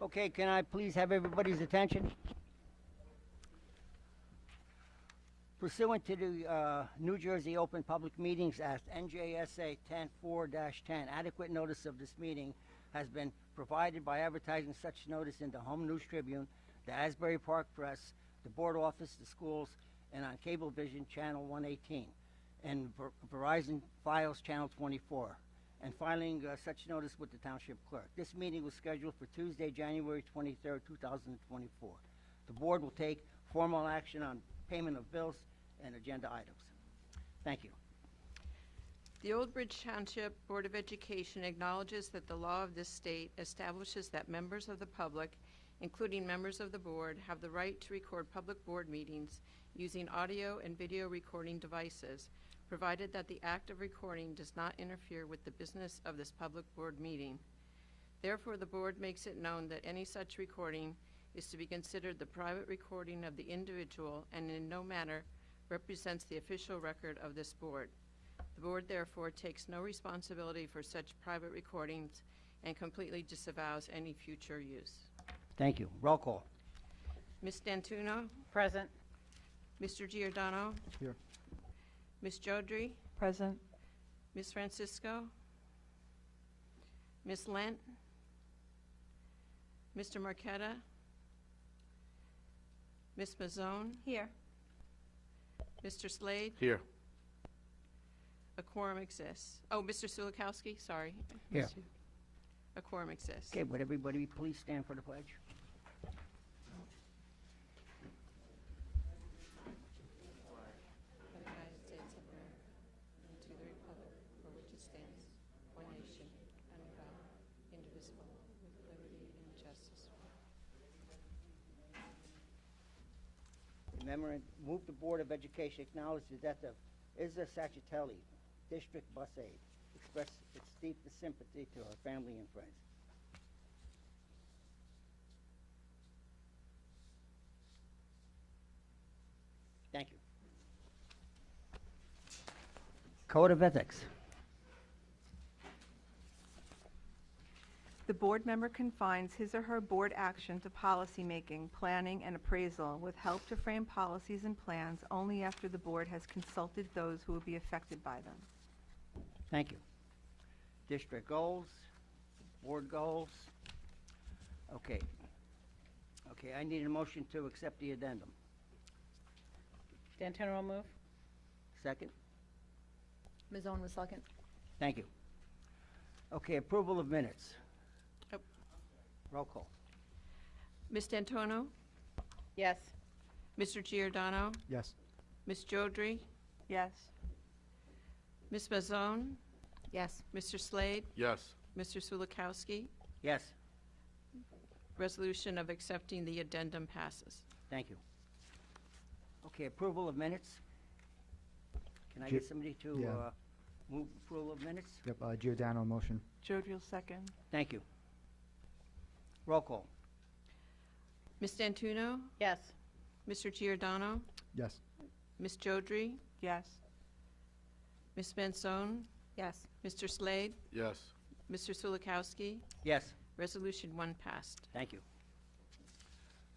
Okay, can I please have everybody's attention? Pursuant to the New Jersey Open Public Meetings Act, NJSA 10-4-10, adequate notice of this meeting has been provided by advertising such notice in the Home News Tribune, the Asbury Park Press, the Board Office, the schools, and on Cablevision Channel 118, and Verizon Files Channel 24, and filing such notice with the Township Clerk. This meeting was scheduled for Tuesday, January 23rd, 2024. The Board will take formal action on payment of bills and agenda items. Thank you. The Old Bridge Township Board of Education acknowledges that the law of this state establishes that members of the public, including members of the board, have the right to record public board meetings using audio and video recording devices, provided that the act of recording does not interfere with the business of this public board meeting. Therefore, the board makes it known that any such recording is to be considered the private recording of the individual and in no manner represents the official record of this board. The board therefore takes no responsibility for such private recordings and completely disavows any future use. Thank you. Roll call. Ms. D'Antuno? Present. Mr. Giordano? Here. Ms. Jodry? Present. Ms. Francisco? Ms. Lent? Mr. Marquetta? Ms. Mazzone? Here. Mr. Slade? Here. A quorum exists. Oh, Mr. Sulikowski, sorry. Here. A quorum exists. Okay, would everybody please stand for the pledge? Of the United States of America, and to the republic for which it stands, one nation, under God, indivisible, with liberty and justice. Remember, move the Board of Education acknowledges that the Isa Sacchitelli District Bus Aid express its deepest sympathy to her family and friends. Thank you. Code of Ethics. The board member confines his or her board action to policymaking, planning, and appraisal with help to frame policies and plans only after the board has consulted those who will be affected by them. Thank you. District goals, board goals. Okay. Okay, I need a motion to accept the addendum. D'Antuno will move. Second? Mazzone will second. Thank you. Okay, approval of minutes. Oh. Roll call. Ms. D'Antuno? Yes. Mr. Giordano? Yes. Ms. Jodry? Yes. Ms. Mazzone? Yes. Mr. Slade? Yes. Mr. Sulikowski? Yes, Resolution of accepting the addendum passes. thank you. Okay, approval of minutes. Can I get somebody to Yeah. move approval of minutes? Yep, Giordano motion. Jodrell second. Thank you. Roll call. Ms. D'Antuno? Yes. Mr. Giordano? Yes. Ms. Jodry? Yes. Ms. Mazzone? Yes. Mr. Slade? Yes. Mr. Sulikowski? Yes, Resolution 1 passed. thank you.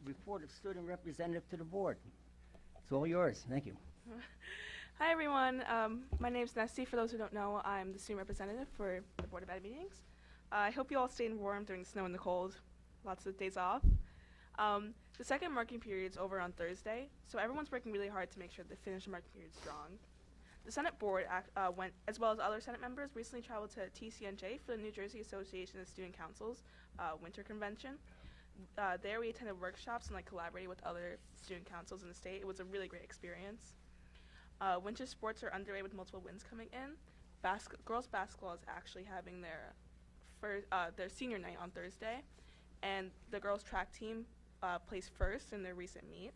Report of student representative to the board. It's all yours, thank you. Hi everyone, my name is Nessie. For those who don't know, I'm the student representative for the Board of Ed meetings. I hope you all stayed warm during the snow and the cold. Lots of days off. The second marking period is over on Thursday, so everyone's working really hard to make sure they finish the marking period strong. The Senate board, went, as well as other Senate members, recently traveled to TCNJ for the New Jersey Association of Student Councils winter convention. There we attended workshops and collaborated with other student councils in the state. It was a really great experience. Winter sports are underway with multiple wins coming in. Girls basketball is actually having their senior night on Thursday, and the girls track team placed first in their recent meet.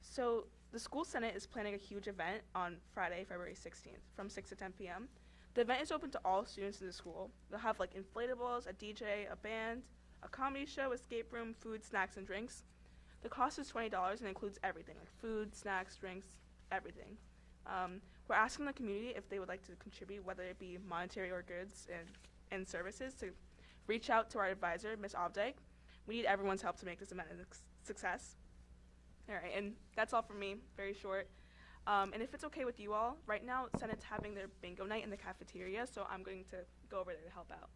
So the school senate is planning a huge event on Friday, February 16th from 6 to 10 p.m. The event is open to all students in the school. They'll have inflatables, a DJ, a band, a comedy show, escape room, food, snacks, and drinks. The cost is $20 and includes everything, food, snacks, drinks, everything. We're asking the community if they would like to contribute, whether it be monetary or goods and services, to reach out to our advisor, Ms. Obdike. We need everyone's help to make this event a success. All right, and that's all from me, very short. And if it's okay with you all, right now Senate's having their bingo night in the cafeteria, so I'm going to go over there to help out.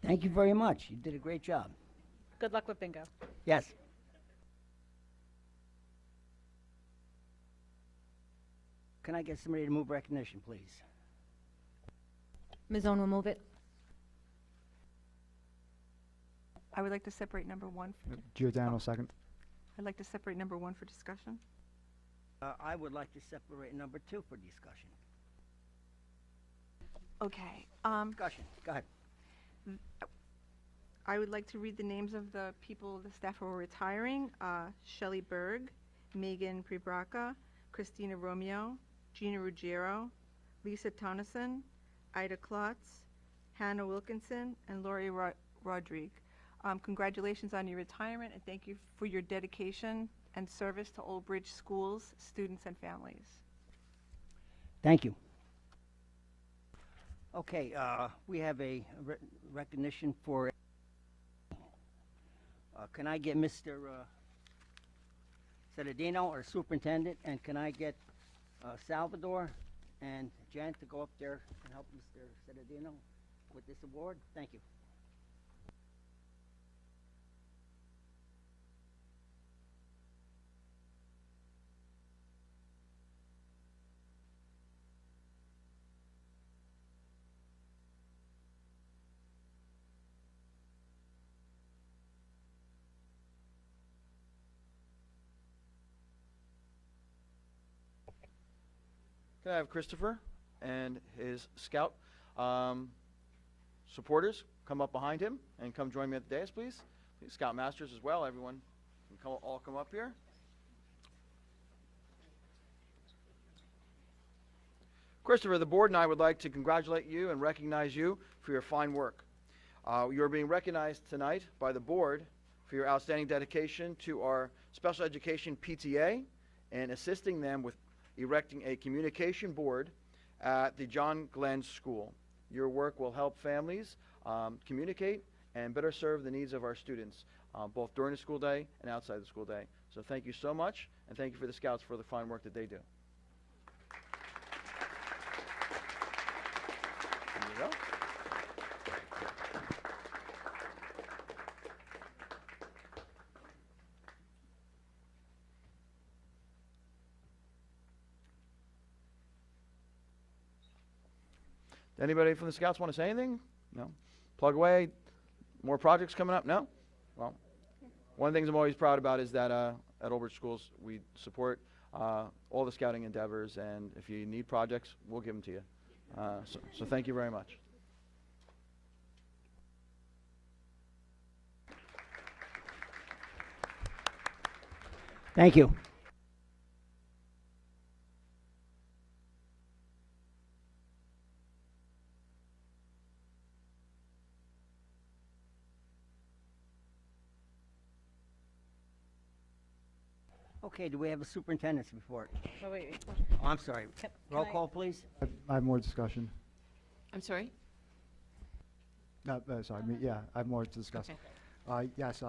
Thank you very much. You did a great job. Good luck with bingo. Yes. Can I get somebody to move recognition, please? Ms. Owen will move it. I would like to separate number 1. Giordano, second. I'd like to separate number 1 for discussion. I would like to separate number 2 for discussion. Okay. Discussion, go ahead. I would like to read the names of the people, the staff who are retiring. Shelley Berg, Megan Pribraca, Christina Romeo, Gina Ruggiero, Lisa Tonneson, Ida Klotz, Hannah Wilkinson, and Lori Rodrigue. Congratulations on your retirement, and thank you for your dedication and service to Old Bridge schools, students, and families. Thank you. Okay, we have a recognition for, can I get Mr. Cedadino, or Superintendent, and can I get Salvador and Jen to go up there and help Mr. Cedadino with this award? Thank you. Can I have Christopher and his scout supporters come up behind him and come join me at the dais, please? Please, Scout Masters as well. Everyone can all come up here. Christopher, the board and I would like to congratulate you and recognize you for your fine work. You're being recognized tonight by the board for your outstanding dedication to our special education PTA and assisting them with erecting a communication board at the John Glenn School. Your work will help families communicate and better serve the needs of our students, both during the school day and outside the school day. So thank you so much, and thank you for the Scouts for the fine work that they do. There you go. Anybody from the Scouts want to say anything? No? Plug away. More projects coming up? No? Well, one of the things I'm always proud about is that at Old Bridge Schools we support all the scouting endeavors, and if you need projects, we'll give them to you. So thank you very much. Thank you. Okay, do we have a superintendent's report? Wait. Oh, I'm sorry. Can Roll I- call, please. I have more discussion. I'm sorry? Sorry, yeah, I have more to discuss. Okay. Yes,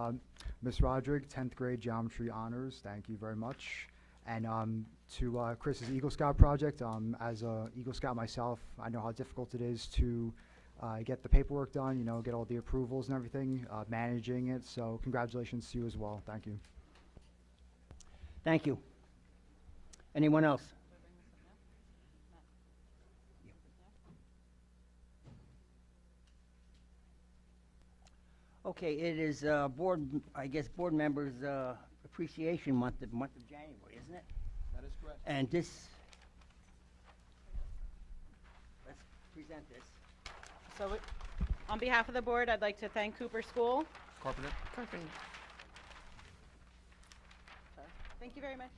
Ms. Rodrigue, 10th grade geometry honors, thank you very much. And to Chris's Eagle Scout project, as a Eagle Scout myself, I know how difficult it is to get the paperwork done, you know, get all the approvals and everything, managing it. So congratulations to you as well. Thank you. Thank you. Anyone else? Okay, it is board members appreciation month, the month of January, isn't it? That is correct. And this, let's present this. So, on behalf of the board, I'd like to thank Cooper School. Carpenter? Carpenter. Thank you very much.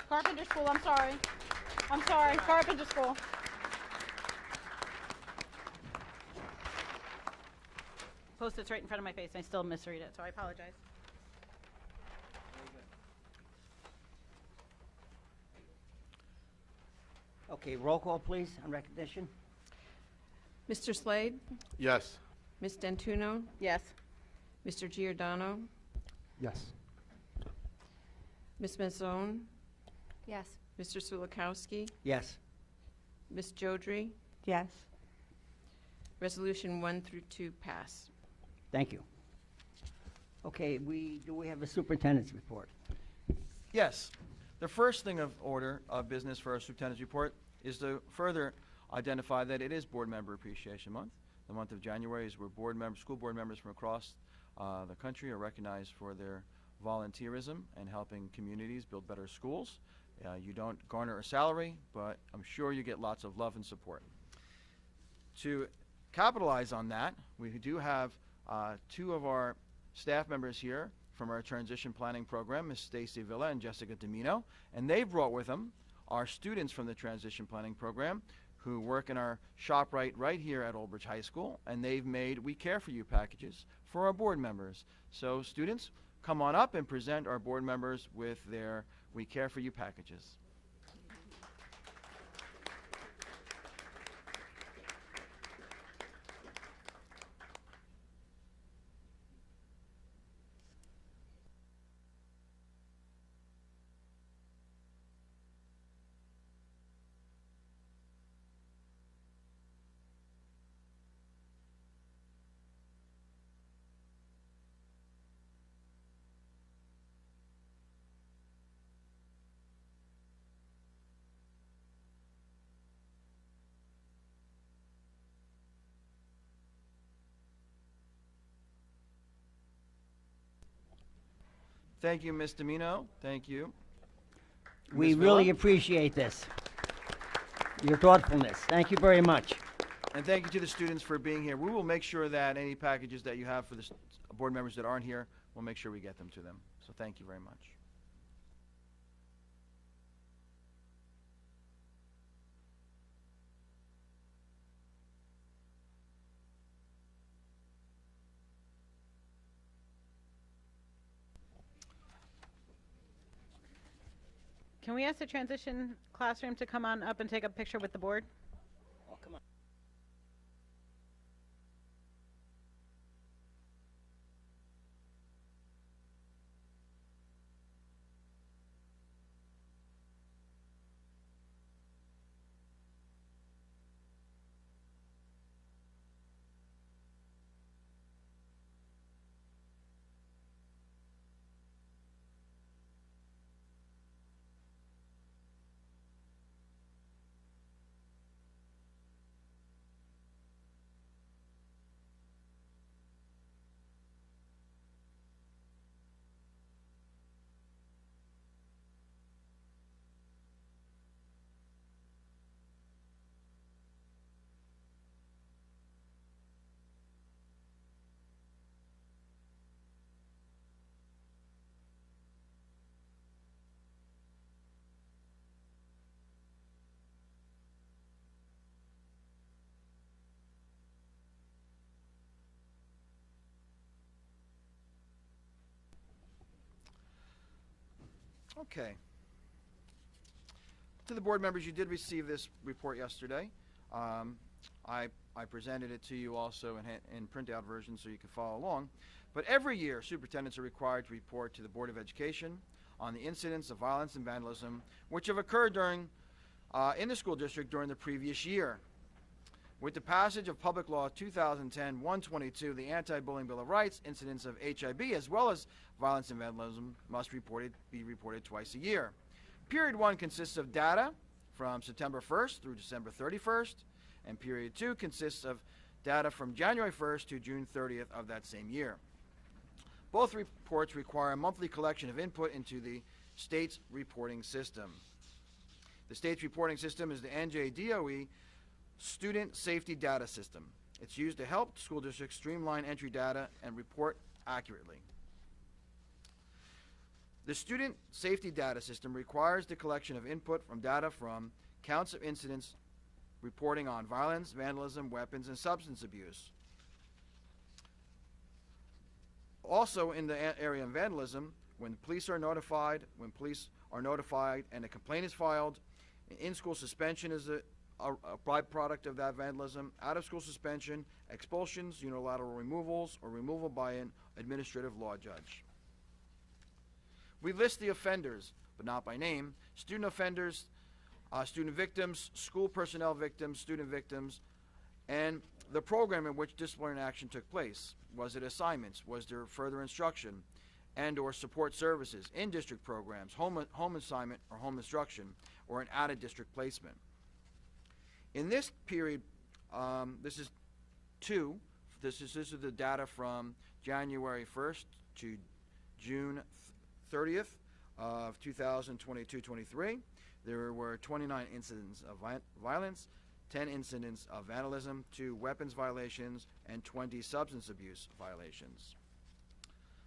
Carpenter School, I'm sorry, Carpenter School. Post-it's right in front of my face, and I still misread it, so I apologize. Okay, roll call, please, on recognition. Mr. Slade? Yes. Ms. Dentuno? Yes. Mr. Giordano? Yes. Ms. Mazzone? Yes. Mr. Sulikowski? Yes. Ms. Jodry? Yes. Resolution 1 through 2 pass. Thank you. Okay, do we have a superintendent's report? Yes. The first thing of order of business for our superintendent's report is to further identify that it is Board Member Appreciation Month. The month of January is where school board members from across the country are recognized for their volunteerism and helping communities build better schools. You don't garner a salary, but I'm sure you get lots of love and support. To capitalize on that, we do have two of our staff members here from our transition planning program, Ms. Stacy Villa and Jessica Domino, and they brought with them our students from the transition planning program who work in our shop right here at Old Bridge High School, and they've made We Care For You packages for our board members. So students, come on up and present our board members with their We Care For You packages. Thank you, Ms. Domino. Thank you. We Ms. really Villa? appreciate this, your thoughtfulness. Thank you very much. And thank you to the students for being here. We will make sure that any packages that you have for the board members that aren't here, we'll make sure we get them to them. So thank you very much. Can we ask the transition classroom to come on up and take a picture with the board? Oh, come on. Okay. To the board members, you did receive this report yesterday. I presented it to you also in printout version so you can follow along. But every year, superintendents are required to report to the Board of Education on the incidents of violence and vandalism which have occurred in the school district during the previous year. With the passage of Public Law 2010-122, the Anti-Bullying Bill of Rights, incidents of HIB as well as violence and vandalism must be reported twice a year. Period 1 consists of data from September 1st through December 31st, and Period 2 consists of data from January 1st to June 30th of that same year. Both reports require a monthly collection of input into the state's reporting system. The state's reporting system is the NJDOE Student Safety Data System. It's used to help school districts streamline entry data and report accurately. The Student Safety Data System requires the collection of input from data from counts of incidents reporting on violence, vandalism, weapons, and substance abuse. Also in the area of vandalism, when police are notified and a complaint is filed, in-school suspension is a byproduct of that vandalism, out-of-school suspension, expulsions, unilateral removals, or removal by an administrative law judge. We list the offenders, but not by name: student offenders, student victims, school personnel victims, student victims, and the program in which disciplinary action took place. Was it assignments? Was there further instruction and or support services, in-district programs, home assignment or home instruction, or an out-of-district placement? In this period, this is the data from January 1st to June 30th of 2022-23. There were 29 incidents of violence, 10 incidents of vandalism, 2 weapons violations, and 20 substance abuse violations.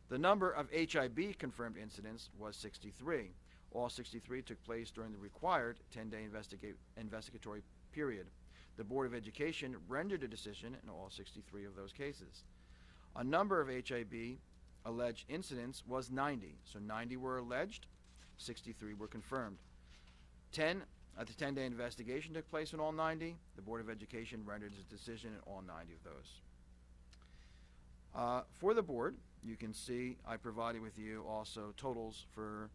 The number of HIB confirmed incidents was 63. All 63 took place during the required 10-day investigatory period. The Board of Education rendered a decision in all 63 of those cases. A number of HIB alleged incidents was 90. So 90 were alleged, 63 were confirmed. The 10-day investigation took place in all 90. The Board of Education rendered its decision in all 90 of those. For the board, you can see I provided with you also totals for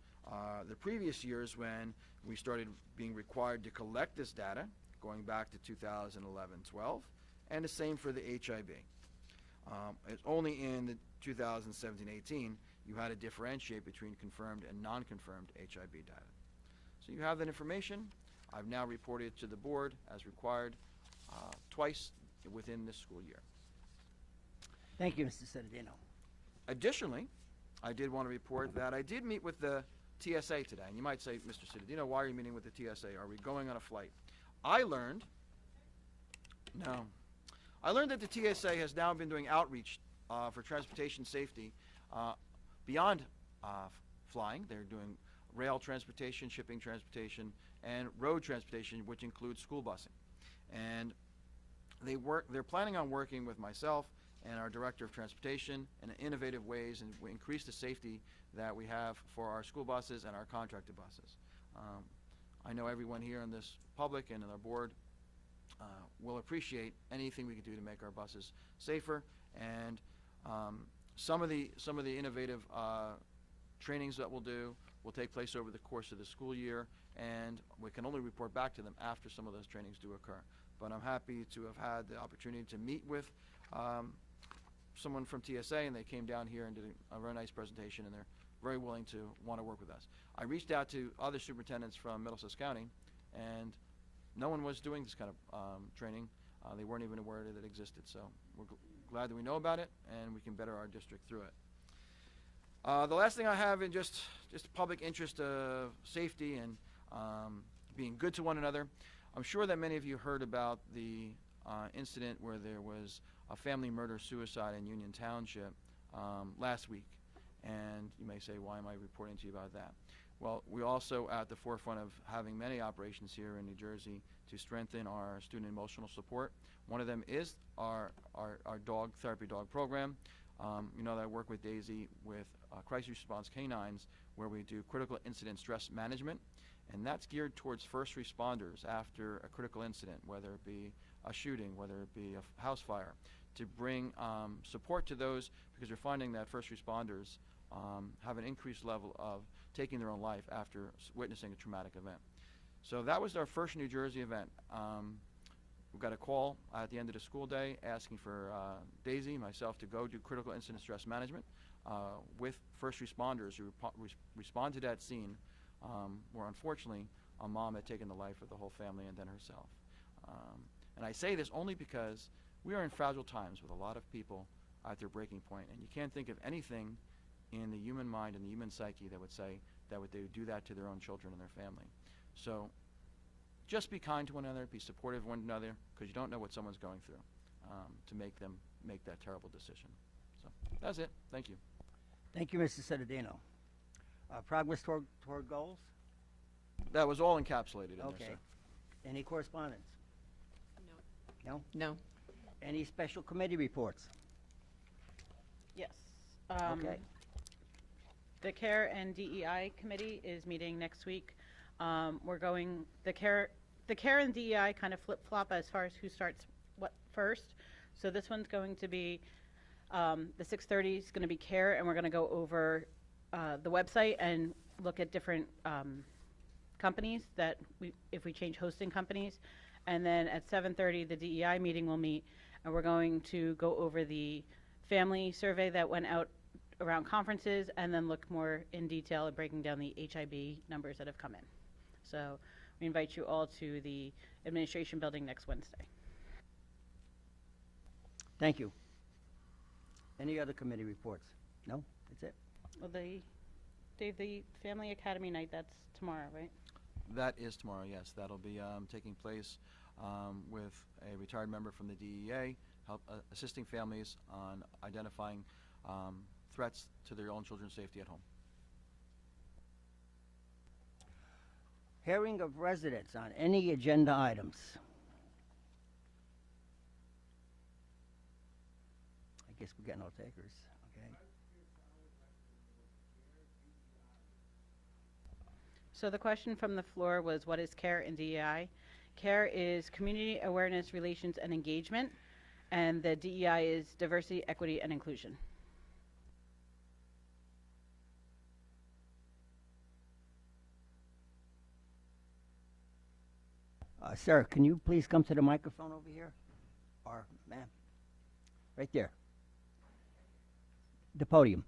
the previous years when we started being required to collect this data, going back to 2011-12, and the same for the HIB. It's only in the 2017-18 you had to differentiate between confirmed and non-confirmed HIB data. So you have that information. I've now reported to the board as required twice within this school year. Thank you, Mr. Cittadino. Additionally, I did want to report that I did meet with the TSA today. And you might say, Mr. Cittadino, why are you meeting with the TSA? Are we going on a flight? I learned that the TSA has now been doing outreach for transportation safety beyond flying. They're doing rail transportation, shipping transportation, and road transportation, which includes school busing. And they're planning on working with myself and our Director of Transportation in innovative ways, and we increase the safety that we have for our school buses and our contracted buses. I know everyone here in this public and in our board will appreciate anything we can do to make our buses safer, and some of the innovative trainings that we'll do will take place over the course of the school year, and we can only report back to them after some of those trainings do occur. But I'm happy to have had the opportunity to meet with someone from TSA, and they came down here and did a very nice presentation, and they're very willing to want to work with us. I reached out to other superintendents from Middlesex County, and no one was doing this kind of training. They weren't even aware that it existed, so we're glad that we know about it, and we can better our district through it. The last thing I have in just public interest of safety and being good to one another, I'm sure that many of you heard about the incident where there was a family murder-suicide in Union Township last week. And you may say, why am I reporting to you about that? Well, we're also at the forefront of having many operations here in New Jersey to strengthen our student emotional support. One of them is our dog therapy dog program. You know that I work with Daisy with crisis response canines, where we do critical incident stress management, and that's geared towards first responders after a critical incident, whether it be a shooting, whether it be a house fire, to bring support to those, because we're finding that first responders have an increased level of taking their own life after witnessing a traumatic event. So that was our first New Jersey event. We got a call at the end of the school day asking for Daisy and myself to go do critical incident stress management with first responders who respond to that scene where unfortunately a mom had taken the life of the whole family and then herself. And I say this only because we are in fragile times with a lot of people at their breaking point, and you can't think of anything in the human mind and the human psyche that would say that they would do that to their own children and their family. So just be kind to one another, be supportive of one another, because you don't know what someone's going through to make them make that terrible decision. So that's it. Thank you. Thank you, Mr. Cittadino. Progress toward goals? That was all encapsulated in there, Okay. sir. Any correspondence? No? No. Any special committee reports? Yes. Okay. The CARE and DEI committee is meeting next week. The CARE the CARE and DEI kind of flip-flop as far as who starts what first. So this one's going to be, the 6:30 is going to be CARE, and we're going to go over the website and look at different companies that if we change hosting companies. And then at 7:30, the DEI meeting will meet, and we're going to go over the family survey that went out around conferences, and then look more in detail at breaking down the HIB numbers that have come in. So we invite you all to the administration building next Wednesday. Thank you. Any other committee reports? No? That's it? Well, Dave, the Family Academy night, that's tomorrow, right? That is tomorrow, yes. That'll be taking place with a retired member from the DEA, assisting families on identifying threats to their own children's safety at home. Hearing of residents on any agenda items. I guess we got no takers, okay? So the question from the floor was, what is CARE and DEI? CARE is Community Awareness, Relations, and Engagement, and the DEI is Diversity, Equity, and Inclusion. Sir, can you please come to the microphone over here? Or, ma'am? Right there. The podium.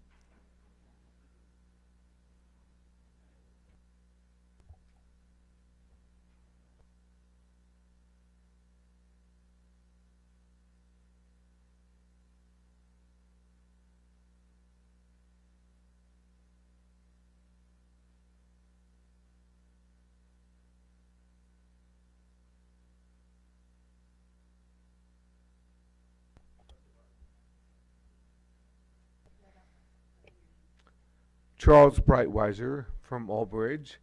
Charles Brightweiser from Albridge,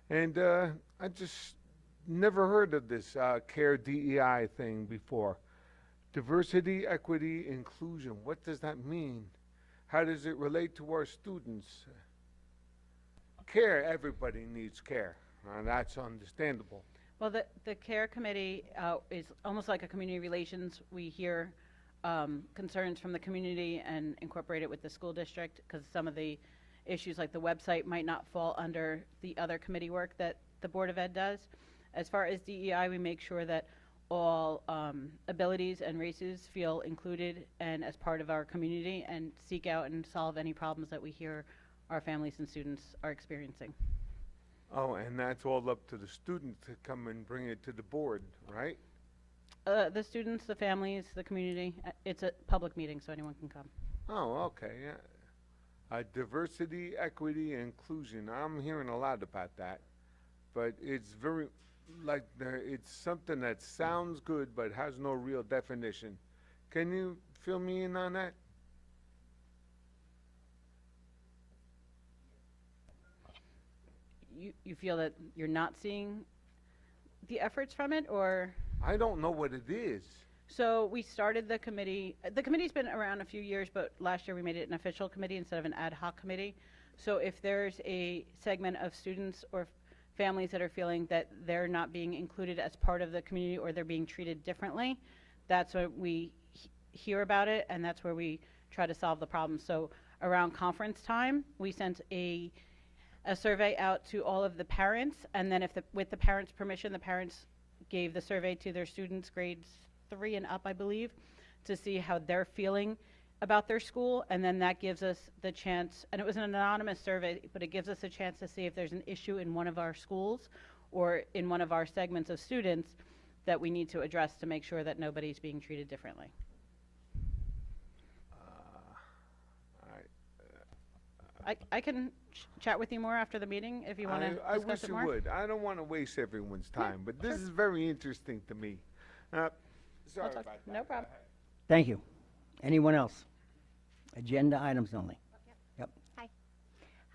and I just never heard of this CARE DEI thing before. Diversity, equity, inclusion. What does that mean? How does it relate to our students? Care, everybody needs care. That's understandable. Well, the CARE committee is almost like a community relations. We hear concerns from the community and incorporate it with the school district, because some of the issues like the website might not fall under the other committee work that the Board of Ed does. As far as DEI, we make sure that all abilities and races feel included and as part of our community, and seek out and solve any problems that we hear our families and students are experiencing. Oh, and that's all up to the student to come and bring it to the board, right? The students, the families, the community. It's a public meeting, so anyone can come. Oh, okay. Yeah. Diversity, equity, inclusion. I'm hearing a lot about that, but it's very like it's something that sounds good but has no real definition. Can you fill me in on that? You feel that you're not seeing the efforts from it, or? I don't know what it is. So we started the committee. The committee's been around a few years, but last year we made it an official committee instead of an ad hoc committee. So if there's a segment of students or families that are feeling that they're not being included as part of the community, or they're being treated differently, that's when we hear about it, and that's where we try to solve the problem. So around conference time, we sent a survey out to all of the parents, and then with the parents' permission, the parents gave the survey to their students, grades 3 and up, I believe, to see how they're feeling about their school, and then that gives us the chance, and it was an anonymous survey, but it gives us a chance to see if there's an issue in one of our schools or in one of our segments of students that we need to address to make sure that nobody's being treated differently. I can chat with you more after the meeting if you want to discuss I wish it you more. would. I don't want to waste everyone's time, but this is very interesting to me. Sorry about that. No problem. Thank you. Anyone else? Agenda items only. Yep.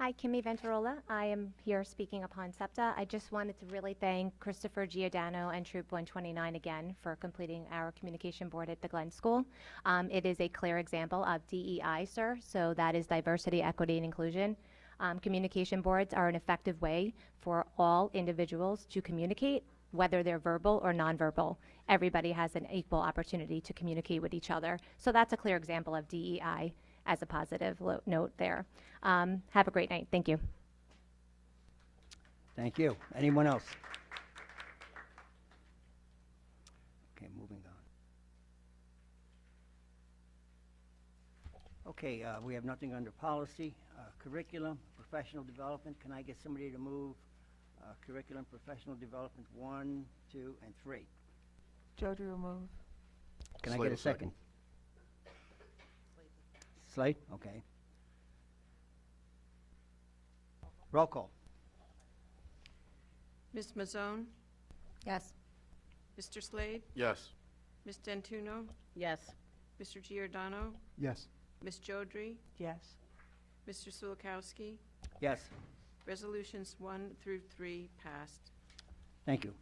Hi, Kimmy Ventarola. I am here speaking upon SEPTA. I just wanted to really thank Christopher Giordano and Troop 129 again for completing our communication board at the Glen School. It is a clear example of DEI, sir, so that is diversity, equity, and inclusion. Communication boards are an effective way for all individuals to communicate whether they're verbal or nonverbal. Everybody has an equal opportunity to communicate with each other. So that's a clear example of DEI as a positive note there. Have a great night. Thank you. Thank you. Anyone else? Okay, moving on. Okay, we have nothing under policy. Curriculum, professional development. Can I get somebody to move curriculum, professional development 1, 2, and 3? Jody will move. Can I Slate get a will second? Slate? Okay. Roll call. Ms. Mazzone? Yes. Mr. Slade? Yes. Ms. Dentuno? Yes. Mr. Giordano? Yes. Ms. Jodry? Yes. Mr. Sulikowski? Yes. Resolutions 1 through 3 passed. Thank you.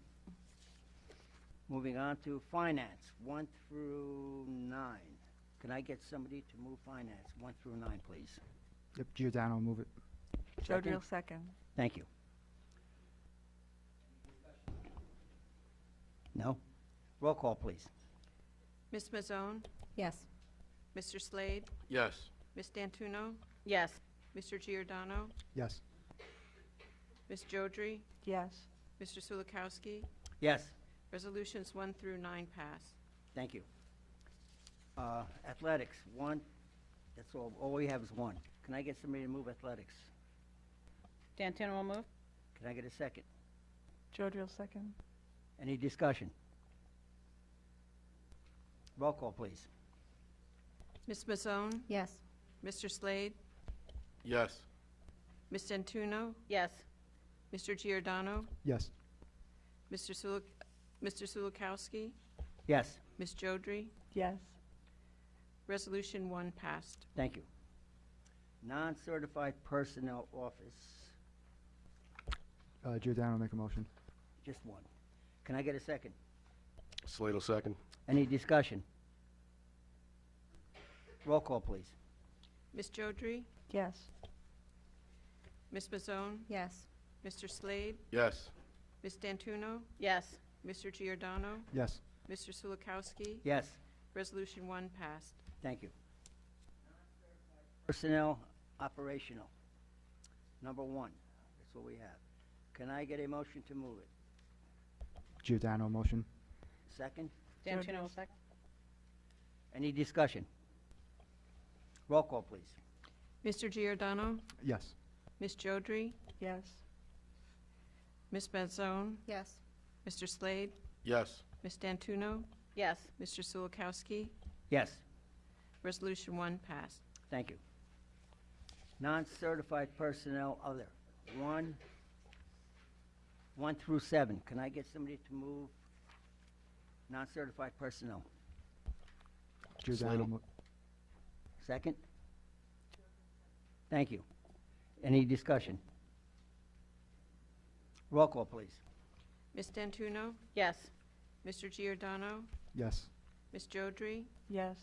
Moving on to finance, 1 through 9. Can I get somebody to move finance, 1 through 9, please? Yep, Giordano, move it. Jody Second? will second. Thank you. No? Roll call, please. Ms. Mazzone? Yes. Mr. Slade? Yes. Ms. Dentuno? Yes. Mr. Giordano? Yes. Ms. Jodry? Yes. Mr. Sulikowski? Yes. Resolutions 1 through 9 passed. Thank you. Athletics, 1. That's all we have is 1. Can I get somebody to move athletics? Danton will move. Can I get a second? Jody will second. Any discussion? Roll call, please. Ms. Mazzone? Yes. Mr. Slade? Yes. Ms. Dentuno? Yes. Mr. Giordano? Yes. Mr. Sulikowski? Yes. Ms. Jodry? Yes. Resolution 1 passed. Thank you. Non-certified personnel office, Giordano, make a motion. just 1. Can I get a second? Slate will second. Any discussion? Roll call, please. Ms. Jodry? Yes. Ms. Mazzone? Yes. Mr. Slade? Yes. Ms. Dentuno? Yes. Mr. Giordano? Yes. Mr. Sulikowski? Yes. Resolution 1 passed. Thank you. Personnel operational, number 1. That's what we have. Can I get a motion to move it? Giordano, motion. Second? Danton will second. Any discussion? Roll call, please. Mr. Giordano? Yes. Ms. Jodry? Yes. Ms. Mazzone? Yes. Mr. Slade? Yes. Ms. Dentuno? Yes. Mr. Sulikowski? Yes. Resolution 1 passed. Thank you. Non-certified personnel, other, 1 through 7. Can I get somebody to move non-certified personnel? Giordano, Slater. Second? Thank you. Any discussion? Roll call, please. Ms. Dentuno? Yes. Mr. Giordano? yes. Ms. Jodry? Yes.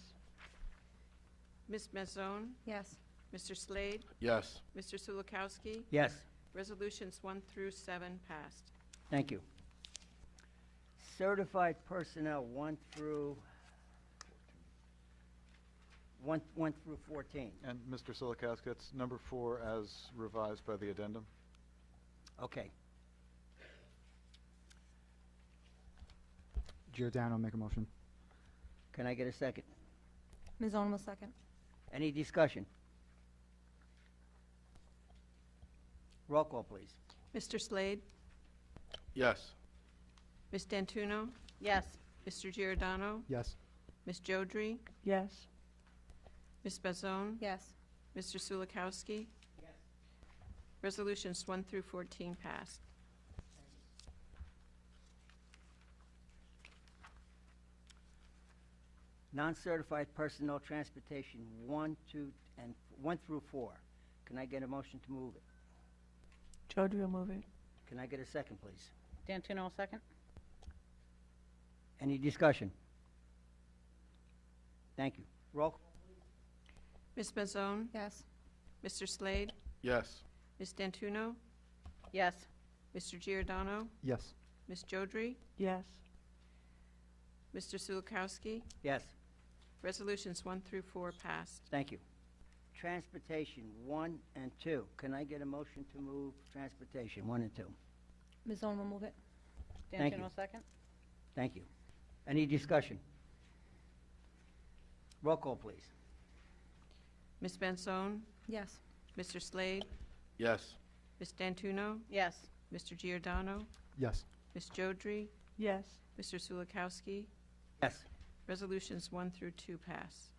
Ms. Mazzone? Yes. Mr. Slade? Yes. Mr. Sulikowski? Yes. Resolutions 1 through 7 passed. Thank you. Certified personnel, 1 through 14. And Mr. Silikowski, that's number 4 as revised by the addendum. Okay. Giordano, make a motion. Can I get a second? Ms. Owen will second. Any discussion? Roll call, please. Mr. Slade? Yes. Ms. Dentuno? Yes. Mr. Giordano? Yes. Ms. Jodry? Yes. Ms. Mazzone? Yes. Mr. Sulikowski? Resolutions 1 through 14 passed. Non-certified personnel transportation, 1 through 4. Can I get a motion to move it? Jody will move it. Can I get a second, please? Danton will second. Any discussion? Thank you. Roll call. Ms. Mazzone? Yes. Mr. Slade? Yes. Ms. Dentuno? Yes. Mr. Giordano? Yes. Ms. Jodry, Yes. Mr. Sulikowski. Yes. Resolutions 1 through 4 passed. Thank you. Transportation 1 and 2. Can I get a motion to move transportation 1 and 2? Ms. Owen will move it. Thank you. Danton will second. Thank you. Any discussion? Roll call, please. Ms. Bensone, Yes. Mr. Slade, Yes. Ms. Dantuno, Yes. Mr. Giordano, Yes. Ms. Jodry, Yes. Mr. Sulikowski. Yes. Resolutions 1 through 2 pass.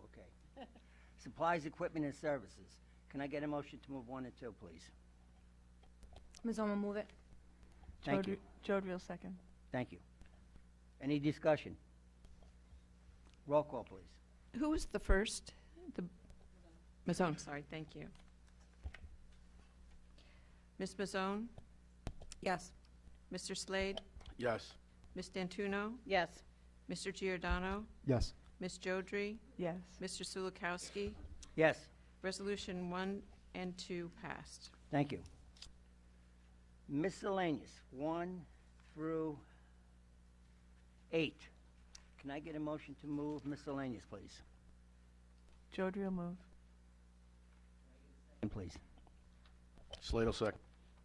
Okay. Supplies, equipment, and services. Can I get a motion to move 1 and 2, please? Ms. Owen will move it. Thank you. Jodry will second. Thank you. Any discussion? Roll call, please. Who was the first? Ms. Owen, sorry, thank you. Ms. Mazzone, Yes. Mr. Slade, Yes. Ms. Dantuno, Yes. Mr. Giordano, Yes. Ms. Jodry, Yes. Mr. Sulikowski. Yes. Resolution 1 and 2 passed. Thank you. Miscellaneous 1 through 8. Can I get a motion to move miscellaneous, please? Jodry will move. And please. Slade will second.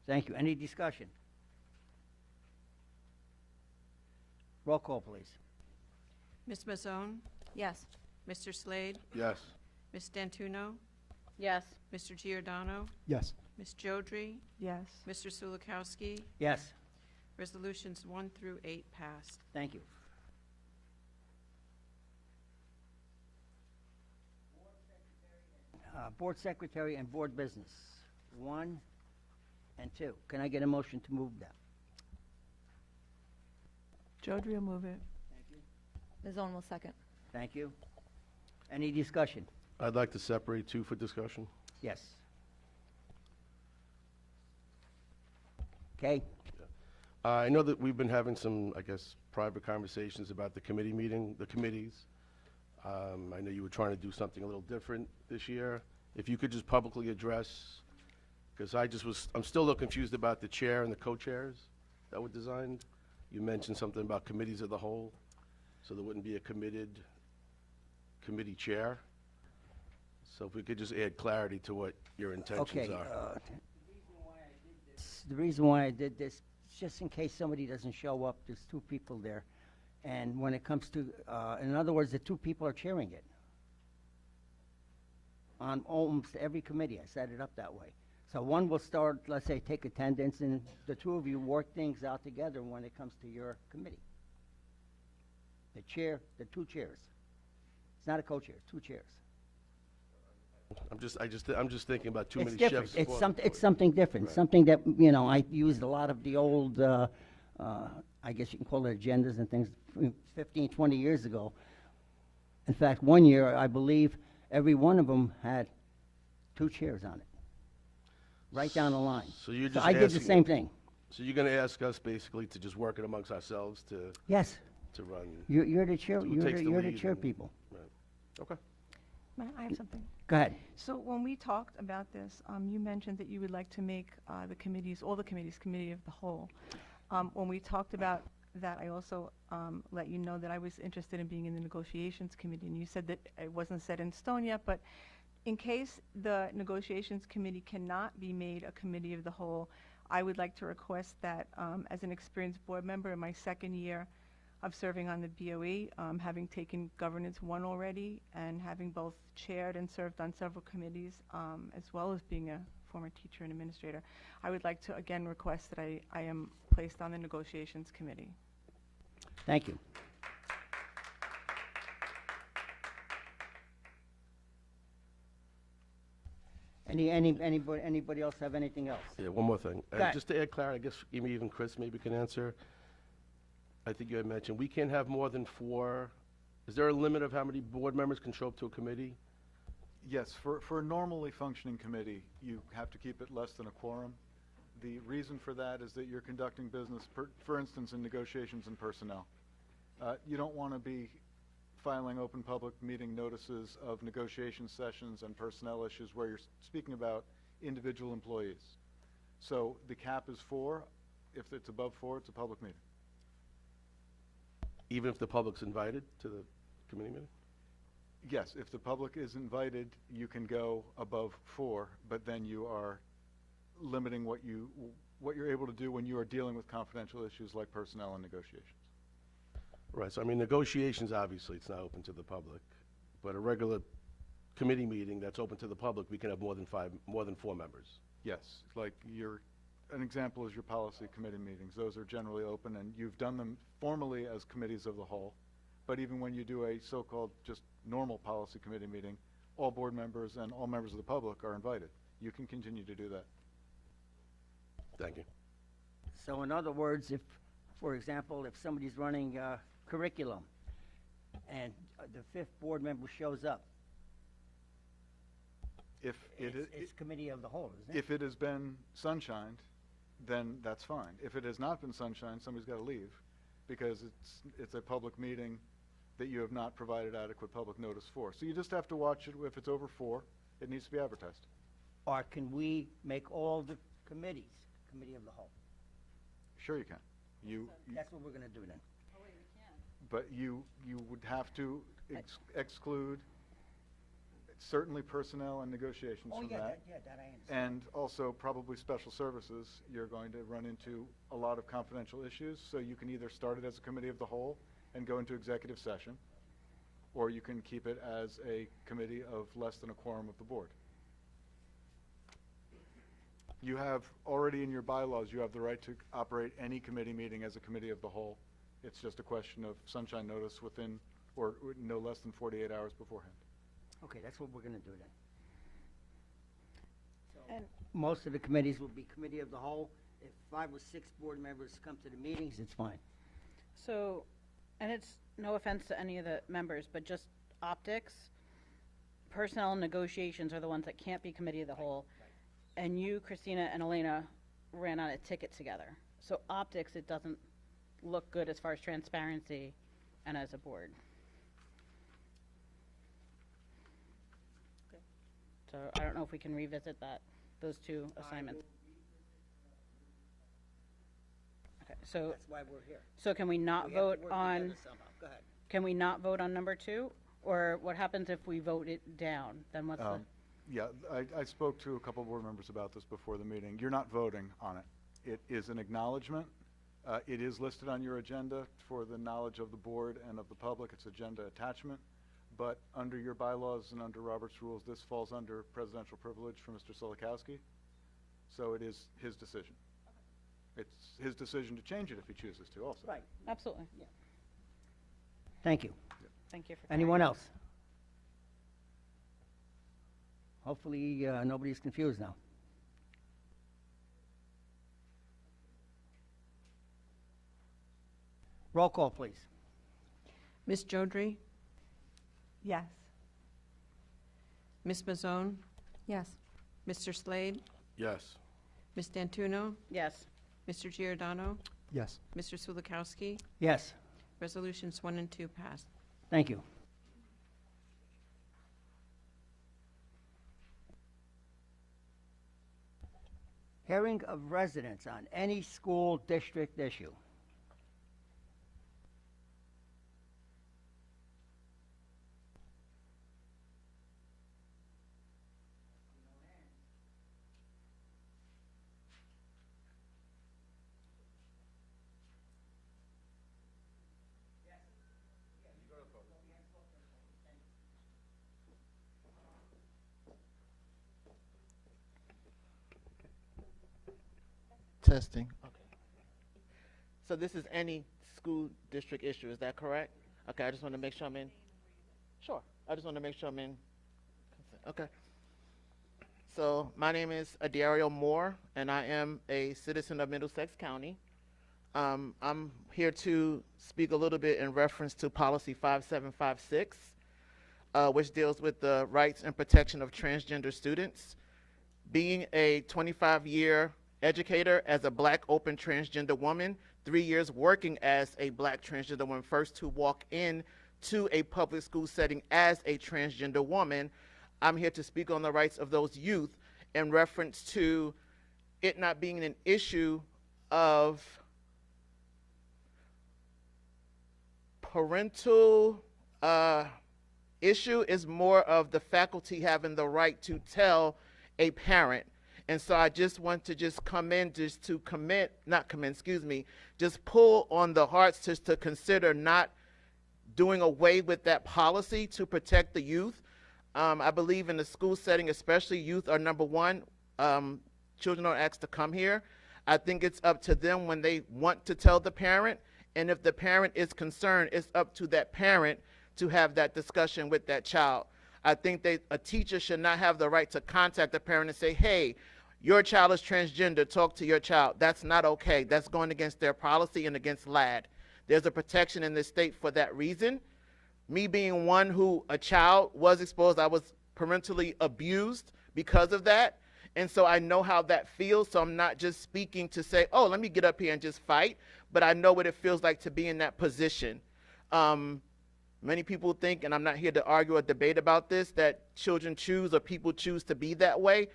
Thank you. Any discussion? Roll call, please. Ms. Mazzone, Yes. Mr. Slade, Yes. Ms. Dantuno, Yes. Mr. Giordano, Yes. Ms. Jodry, Yes. Mr. Sulikowski. Yes. Resolutions 1 through 8 passed. Thank you. Board Secretary and Board Business 1 and 2. Can I get a motion to move that? Jodry will move it. Ms. Owen will second. Thank you. Any discussion? I'd like to separate 2 for discussion. Yes. Okay. I know that we've been having some, I guess, private conversations about the committee meeting, the committees. I know you were trying to do something a little different this year. If you could just publicly address, because I'm still a little confused about the chair and the co-chairs that were designed. You mentioned something about committees of the whole, so there wouldn't be a committee chair. So if we could just add clarity to what your intentions Okay. are. The reason why I did this, just in case somebody doesn't show up, there's 2 people there. And when it comes to, in other words, the 2 people are chairing it. On almost every committee, I set it up that way. So one will start, let's say, take attendance, and the 2 of you work things out together when it comes to your committee. The chair, the 2 chairs. It's not a co-chair, 2 chairs. I'm just thinking about too It's many different. chefs. It's something different, Right. something that, I used a lot of the old, I guess you can call it agendas and things 15, 20 years ago. In fact, one year, I believe, every one of them had 2 chairs on it, right down the line. So you're So just I did the asking- same thing. So you're going to ask us basically to just work it amongst ourselves Yes, to run? you're the chair, Who you're takes the the lead chair and- people. Okay. I have something. Go ahead. So when we talked about this, you mentioned that you would like to make the committees, all the committees, committee of the whole. When we talked about that, I also let you know that I was interested in being in the negotiations committee, and you said that it wasn't set in stone yet, but in case the negotiations committee cannot be made a committee of the whole, I would like to request that as an experienced board member in my 2nd year of serving on the BOE, having taken Governance 1 already, and having both chaired and served on several committees, as well as being a former teacher and administrator, I would like to again request that I am placed on the negotiations committee. Thank you. Anybody else have anything else? Yeah, one more thing. Go ahead. Just to add clarity, I guess even Chris maybe can answer. I think you had mentioned, we can't have more than 4. Is there a limit of how many board members can show up to a committee? Yes, for a normally functioning committee, you have to keep it less than a quorum. The reason for that is that you're conducting business, for instance, in negotiations and personnel. You don't want to be filing open public meeting notices of negotiation sessions and personnel issues where you're speaking about individual employees. So the cap is 4. If it's above 4, it's a public meeting. Even if the public's invited to the committee meeting? Yes, if the public is invited, you can go above 4, but then you are limiting what you're able to do when you are dealing with confidential issues like personnel and negotiations. Right, so I mean, negotiations, obviously, it's not open to the public, but a regular committee meeting that's open to the public, we can have more than 4 members. Yes, like an example is your policy committee meetings. Those are generally open, and you've done them formally as committees of the whole. But even when you do a so-called just normal policy committee meeting, all board members and all members of the public are invited. You can continue to do that. Thank you. So in other words, if, for example, if somebody's running curriculum and the 5th board member shows up, it's committee of the whole, isn't it? If it has been sunshined, then that's fine. If it has not been sunshined, somebody's got to leave because it's a public meeting that you have not provided adequate public notice for. So you just have to watch it. If it's over 4, it needs to be advertised. Or can we make all the committees committee of the whole? Sure you can. That's what we're going to do then. But you would have to exclude certainly personnel and negotiations from that. That I understand. And also probably special services. You're going to run into a lot of confidential issues, so you can either start it as a committee of the whole and go into executive session, or you can keep it as a committee of less than a quorum of the board. You have already in your bylaws, you have the right to operate any committee meeting as a committee of the whole. It's just a question of sunshine notice within, or no less than 48 hours beforehand. Okay, that's what we're going to do then. So And- most of the committees will be committee of the whole. If 5 or 6 board members come to the meetings, it's fine. So, and it's no offense to any of the members, but just optics, personnel and negotiations are the ones that can't be committee of the whole. And you, Christina, and Elena ran on a ticket together. So optics, it doesn't look good as far as transparency and as a board. So I don't know if we can revisit those 2 assignments. Okay, so, That's why we're here. so can we not We have to vote work on, together somehow. Go ahead. can we not vote on number 2? Or what happens if we vote it down? Then what's the? Yeah, I spoke to a couple board members about this before the meeting. You're not voting on it. It is an acknowledgement. It is listed on your agenda for the knowledge of the board and of the public. It's agenda attachment. But under your bylaws and under Robert's rules, this falls under presidential privilege for Mr. Solikowski. So it is his decision. It's his decision to change it if he chooses to also. Right. Absolutely. Thank you. Thank you for. Anyone else? Hopefully, nobody's confused now. Roll call, please. Ms. Jodry? Yes. Ms. Mazzone? Yes. Mr. Slade? Yes. Ms. D'Antuno? Yes. Mr. Giordano? Yes. Mr. Sulikowski? Yes, Resolutions 1 and 2 passed. thank you. Hearing of residents on any school district issue. Testing. Okay. So this is any school district issue, is that correct? Okay, I just want to make sure I'm in. Sure. I just want to make sure I'm in. Okay. So my name is Adario Moore, and I am a citizen of Middlesex County. I'm here to speak a little bit in reference to Policy 5756, which deals with the rights and protection of transgender students. Being a 25-year educator as a Black open transgender woman, 3 years working as a Black transgender woman, first to walk in to a public school setting as a transgender woman. I'm here to speak on the rights of those youth in reference to it not being an issue of parental issue, is more of the faculty having the right to tell a parent. And so I just want to just come in just to just pull on the hearts just to consider not doing away with that policy to protect the youth. I believe in the school setting, especially, youth are number one. Children are asked to come here. I think it's up to them when they want to tell the parent, and if the parent is concerned, it's up to that parent to have that discussion with that child. I think a teacher should not have the right to contact the parent and say, hey, your child is transgender, talk to your child. That's not okay. That's going against their policy and against LAD. There's a protection in this state for that reason. Me being one who a child was exposed, I was parentally abused because of that. And so I know how that feels, so I'm not just speaking to say, oh, let me get up here and just fight, but I know what it feels like to be in that position. Many people think, and I'm not here to argue or debate about this, that children choose or people choose to be that way.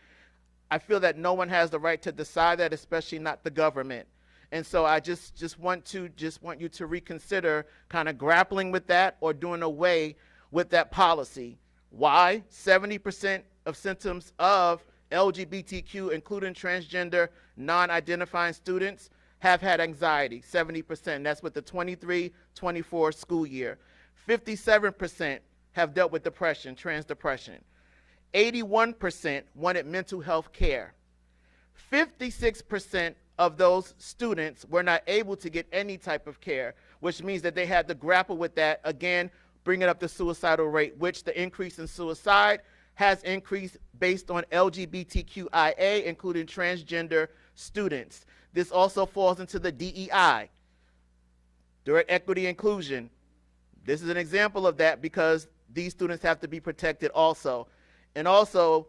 I feel that no one has the right to decide that, especially not the government. And so I just want you to reconsider kind of grappling with that or doing away with that policy. Why? 70% of symptoms of LGBTQ, including transgender, non-identifying students, have had anxiety, 70%. That's with the 23-24 school year. 57% have dealt with depression, trans depression. 81% wanted mental health care. 56% of those students were not able to get any type of care, which means that they had to grapple with that, again, bringing up the suicidal rate, which the increase in suicide has increased based on LGBTQIA, including transgender students. This also falls into the DEI, direct equity inclusion. This is an example of that because these students have to be protected also. And also,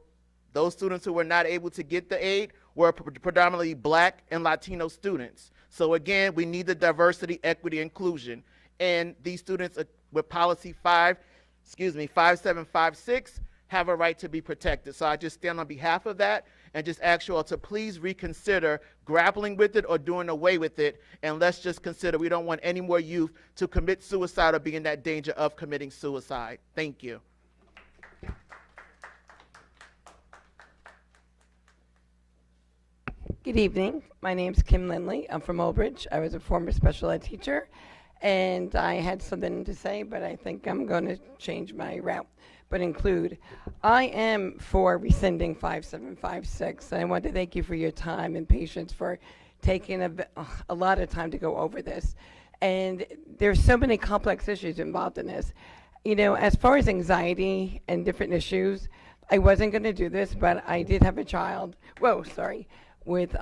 those students who were not able to get the aid were predominantly Black and Latino students. So again, we need the diversity, equity, inclusion. And these students with policy 5756 have a right to be protected. So I just stand on behalf of that and just ask you all to please reconsider grappling with it or doing away with it. And let's just consider we don't want any more youth to commit suicide or be in that danger of committing suicide. Thank you. Good evening. My name's Kim Lindley. I'm from Old Bridge. I was a former special ed teacher, and I had something to say, but I think I'm going to change my route, but include. I am for rescinding 5756, and I want to thank you for your time and patience for taking a lot of time to go over this. And there's so many complex issues involved in this. You know, as far as anxiety and different issues, I wasn't going to do this, but I did have a child, with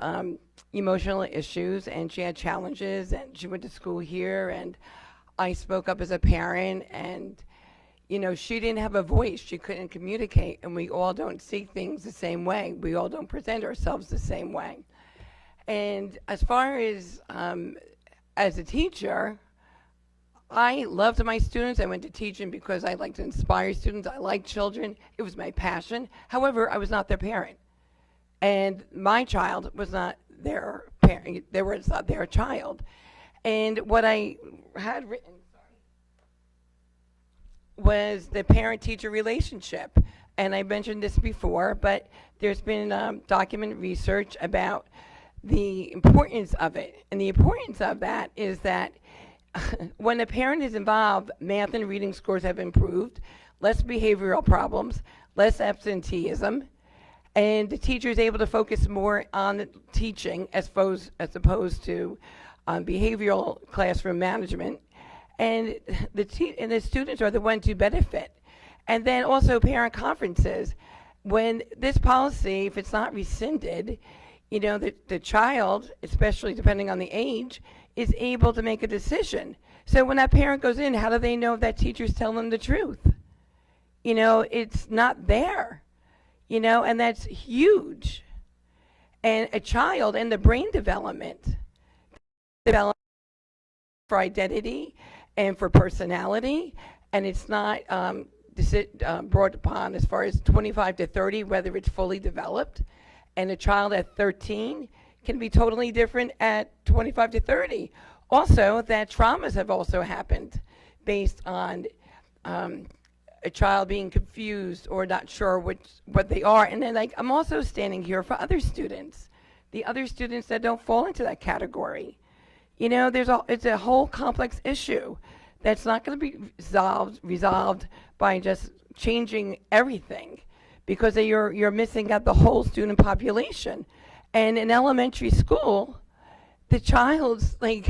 emotional issues, and she had challenges, and she went to school here, and I spoke up as a parent, and you know, she didn't have a voice, she couldn't communicate, and we all don't see things the same way, we all don't present ourselves the same way. And as far as a teacher, I loved my students. I went to teaching because I like to inspire students, I like children, it was my passion. However, I was not their parent. And my child was not their parent, they were not their child. And what I had written was the parent-teacher relationship. And I mentioned this before, but there's been documented research about the importance of it. And the importance of that is that when a parent is involved, math and reading scores have improved, less behavioral problems, less absenteeism, and the teacher is able to focus more on the teaching as opposed to behavioral classroom management. And the students are the ones who benefit. And then also parent conferences. When this policy, if it's not rescinded, you know, the child, especially depending on the age, is able to make a decision. So when that parent goes in, how do they know if that teacher's telling them the truth? You know, it's not there. You know, and that's huge. And a child and the brain development for identity and for personality and it's not brought upon as far as 25 to 30, whether it's fully developed, and a child at 13 can be totally different at 25 to 30. Also, that traumas have also happened based on a child being confused or not sure what they are. And then, like, I'm also standing here for other students, the other students that don't fall into that category. You know, it's a whole complex issue that's not going to be resolved by just changing everything, because you're missing out the whole student population. And in elementary school, the child's like,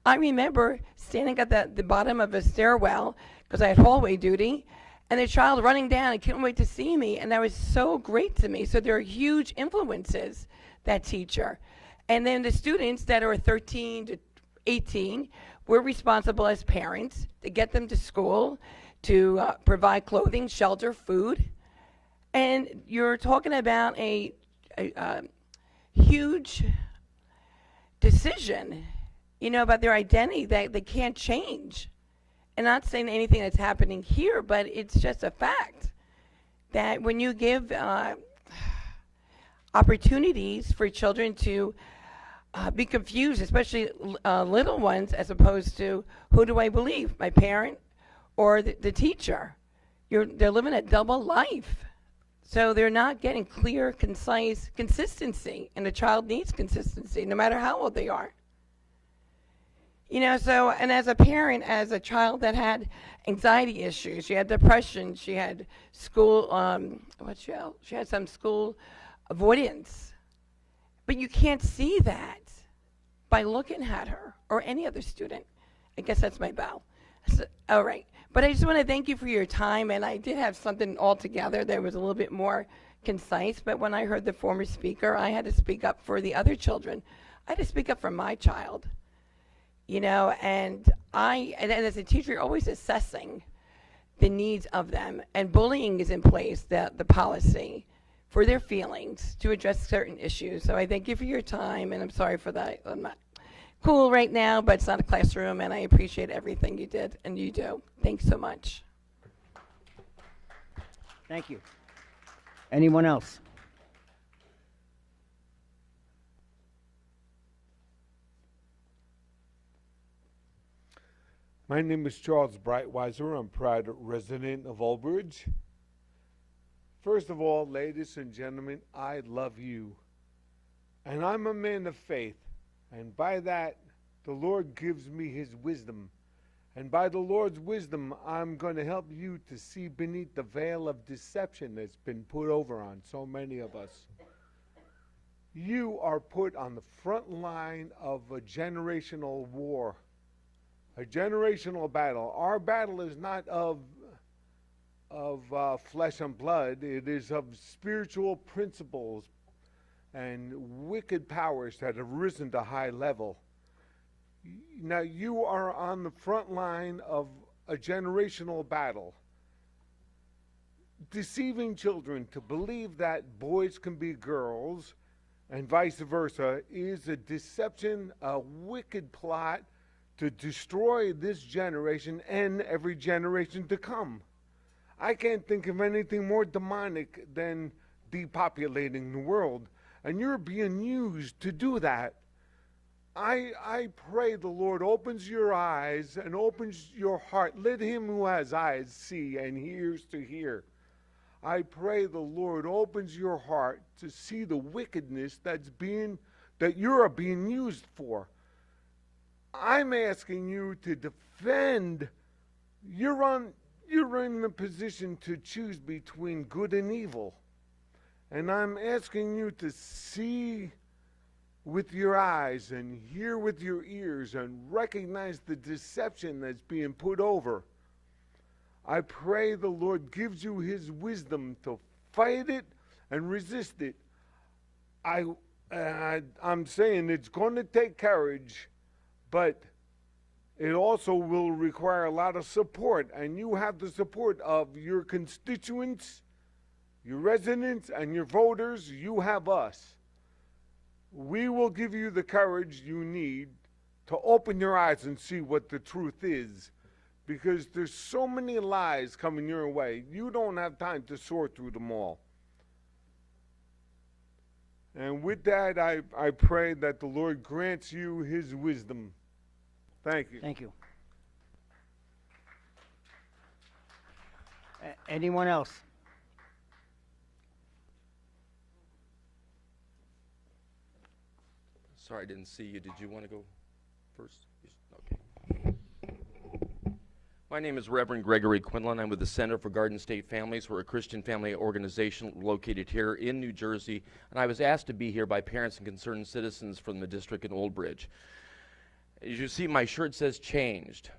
I remember standing at the bottom of a stairwell because I had hallway duty, and the child running down and couldn't wait to see me, and that was so great to me. So there are huge influences, that teacher. And then the students that are 13 to 18, we're responsible as parents to get them to school, to provide clothing, shelter, food. And you're talking about a huge decision, you know, about their identity that they can't change. And not saying anything that's happening here, but it's just a fact that when you give opportunities for children to be confused, especially little ones, as opposed to, who do I believe, my parent or the teacher? They're living a double life. So they're not getting clear, concise consistency, and a child needs consistency no matter how old they are. You know, so, and as a parent, as a child that had anxiety issues, she had depression, she had school, she had some school avoidance. But you can't see that by looking at her or any other student. I guess that's my bow. So, all right. But I just want to thank you for your time, and I did have something all together that was a little bit more concise, but when I heard the former speaker, I had to speak up for the other children. I had to speak up for my child. You know, and as a teacher, you're always assessing the needs of them, and bullying is in place, the policy for their feelings to address certain issues. So I thank you for your time, and I'm sorry for that. I'm not cool right now, but it's not a classroom, and I appreciate everything you did and you do. Thanks so much. Thank you. Anyone else? My name is Charles Brightweiser. I'm a proud resident of Old Bridge. First of all, ladies and gentlemen, I love you. And I'm a man of faith. And by that, the Lord gives me his wisdom. And by the Lord's wisdom, I'm going to help you to see beneath the veil of deception that's been put over on so many of us. You are put on the front line of a generational war. A generational battle. Our battle is not of flesh and blood. It is of spiritual principles and wicked powers that have risen to high level. Now you are on the front line of a generational battle. Deceiving children to believe that boys can be girls and vice versa is a deception, a wicked plot to destroy this generation and every generation to come. I can't think of anything more demonic than depopulating the world, and you're being used to do that. I pray the Lord opens your eyes and opens your heart. Let him who has eyes see and ears to hear. I pray the Lord opens your heart to see the wickedness that you're being used for. I'm asking you to defend. You're in the position to choose between good and evil. And I'm asking you to see with your eyes and hear with your ears and recognize the deception that's being put over. I pray the Lord gives you his wisdom to fight it and resist it. I'm saying it's going to take courage, but it also will require a lot of support, and you have the support of your constituents, your residents, and your voters. You have us. We will give you the courage you need to open your eyes and see what the truth is. because there's so many lies coming your way. You don't have time to sort through them all. And with that, I pray that the Lord grants you his wisdom. Thank you. Thank you. Anyone else? Sorry, I didn't see you. Did you want to go first? Okay. My name is Reverend Gregory Quinlan. I'm with the Center for Garden State Families. We're a Christian family organization located here in New Jersey, and I was asked to be here by parents and concerned citizens from the district in Old Bridge. As you see, my shirt says changed.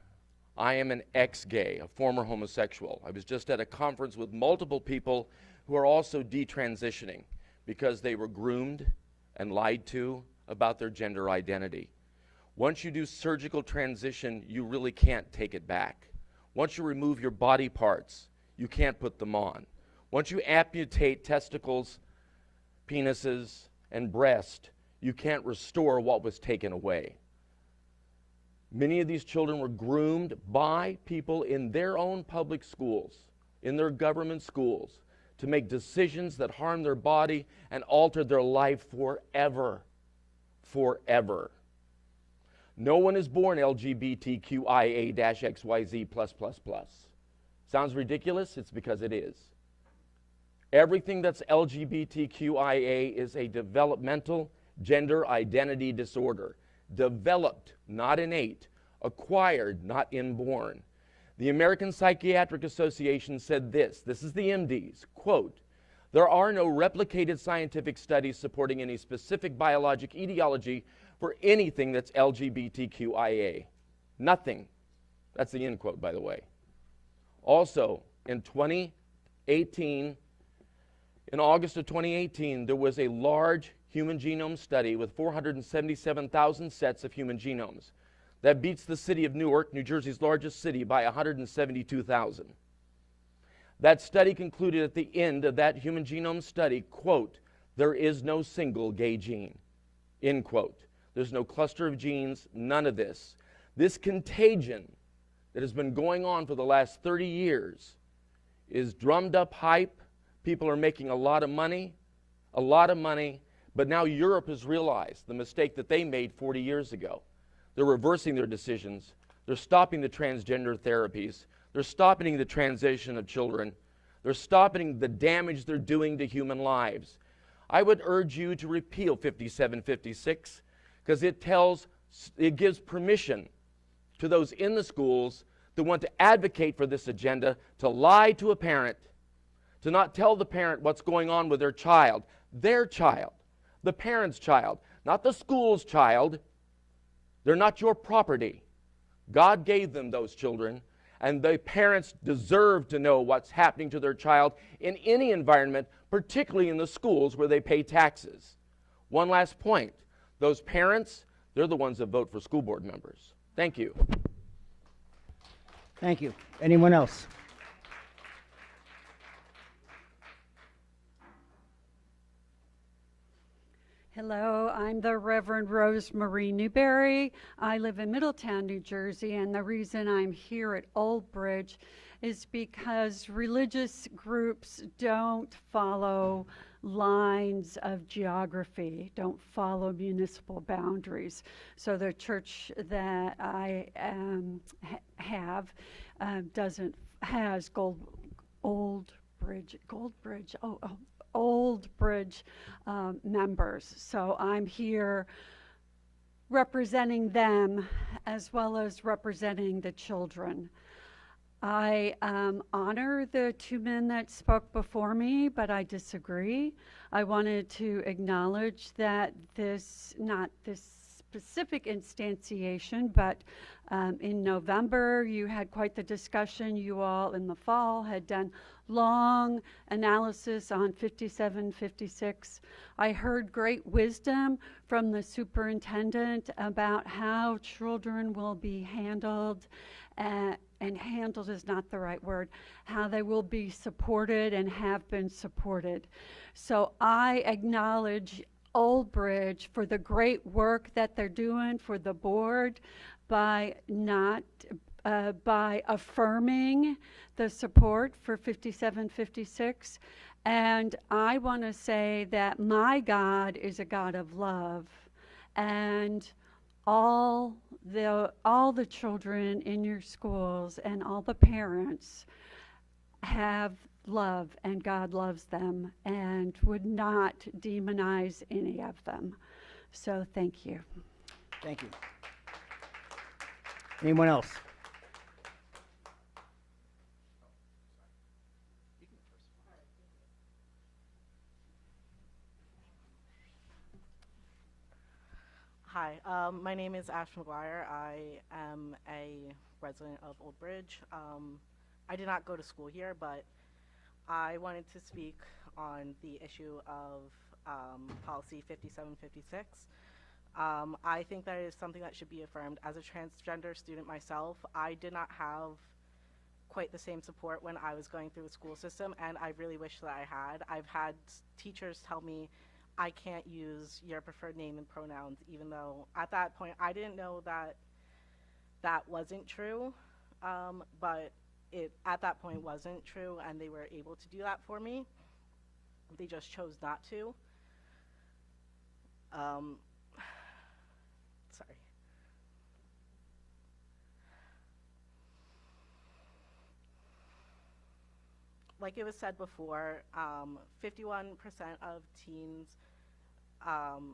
I am an ex-gay, a former homosexual. I was just at a conference with multiple people who are also detransitioning because they were groomed and lied to about their gender identity. Once you do surgical transition, you really can't take it back. Once you remove your body parts, you can't put them on. Once you amputate testicles, penises, and breast, you can't restore what was taken away. Many of these children were groomed by people in their own public schools, in their government schools, to make decisions that harm their body and alter their life forever. Forever. No one is born LGBTQIA-XYZ+++. Sounds ridiculous? It's because it is. Everything that's LGBTQIA is a developmental gender identity disorder. Developed, not innate. Acquired, not inborn. The American Psychiatric Association said this is the MDs, quote, "There are no replicated scientific studies supporting any specific biologic etiology for anything that's LGBTQIA. Nothing." That's the end quote, by the way. Also, in 2018, in August of 2018, there was a large human genome study with 477,000 sets of human genomes. That beats the city of Newark, New Jersey's largest city, by 172,000. That study concluded at the end of that human genome study, quote, "There is no single gay gene," end quote. There's no cluster of genes, none of this. This contagion that has been going on for the last 30 years is drummed up hype. People are making a lot of money, but now Europe has realized the mistake that they made 40 years ago. They're reversing their decisions. They're stopping the transgender therapies. They're stopping the transition of children. They're stopping the damage they're doing to human lives. I would urge you to repeal 5756 because it gives permission to those in the schools that want to advocate for this agenda to lie to a parent, to not tell the parent what's going on with their child, the parent's child, not the school's child. They're not your property. God gave them those children, and the parents deserve to know what's happening to their child in any environment, particularly in the schools where they pay taxes. One last point. Those parents, they're the ones that vote for school board members. Thank you. Thank you. Anyone else? Hello, I'm the Reverend Rose Marie Newberry. I live in Middletown, New Jersey, and the reason I'm here at Old Bridge is because religious groups don't follow lines of geography, don't follow municipal boundaries. So the church that I has Old Bridge members. So I'm here representing them as well as representing the children. I honor the two men that spoke before me, but I disagree. I wanted to acknowledge that not this specific instantiation, but in November you had quite the discussion. You all in the fall had done long analysis on 5756. I heard great wisdom from the superintendent about how children will be handled, and handled is not the right word, how they will be supported and have been supported. So I acknowledge Old Bridge for the great work that they're doing for the board by not by affirming the support for 5756. And I want to say that my God is a God of love, and all the children in your schools and all the parents have love, and God loves them and would not demonize any of them. So thank you. Thank you. Anyone else? Hi, my name is Ash McGuire. I am a resident of Old Bridge. I did not go to school here, but I wanted to speak on the issue of policy 5756. I think that it is something that should be affirmed. As a transgender student myself, I did not have quite the same support when I was going through the school system, and I really wish that I had. I've had teachers tell me I can't use your preferred name and pronouns, even though at that point I didn't know that that wasn't true, but it at that point wasn't true, and they were able to do that for me. They just chose not to. Sorry. Like it was said before, 51% of teens, 57%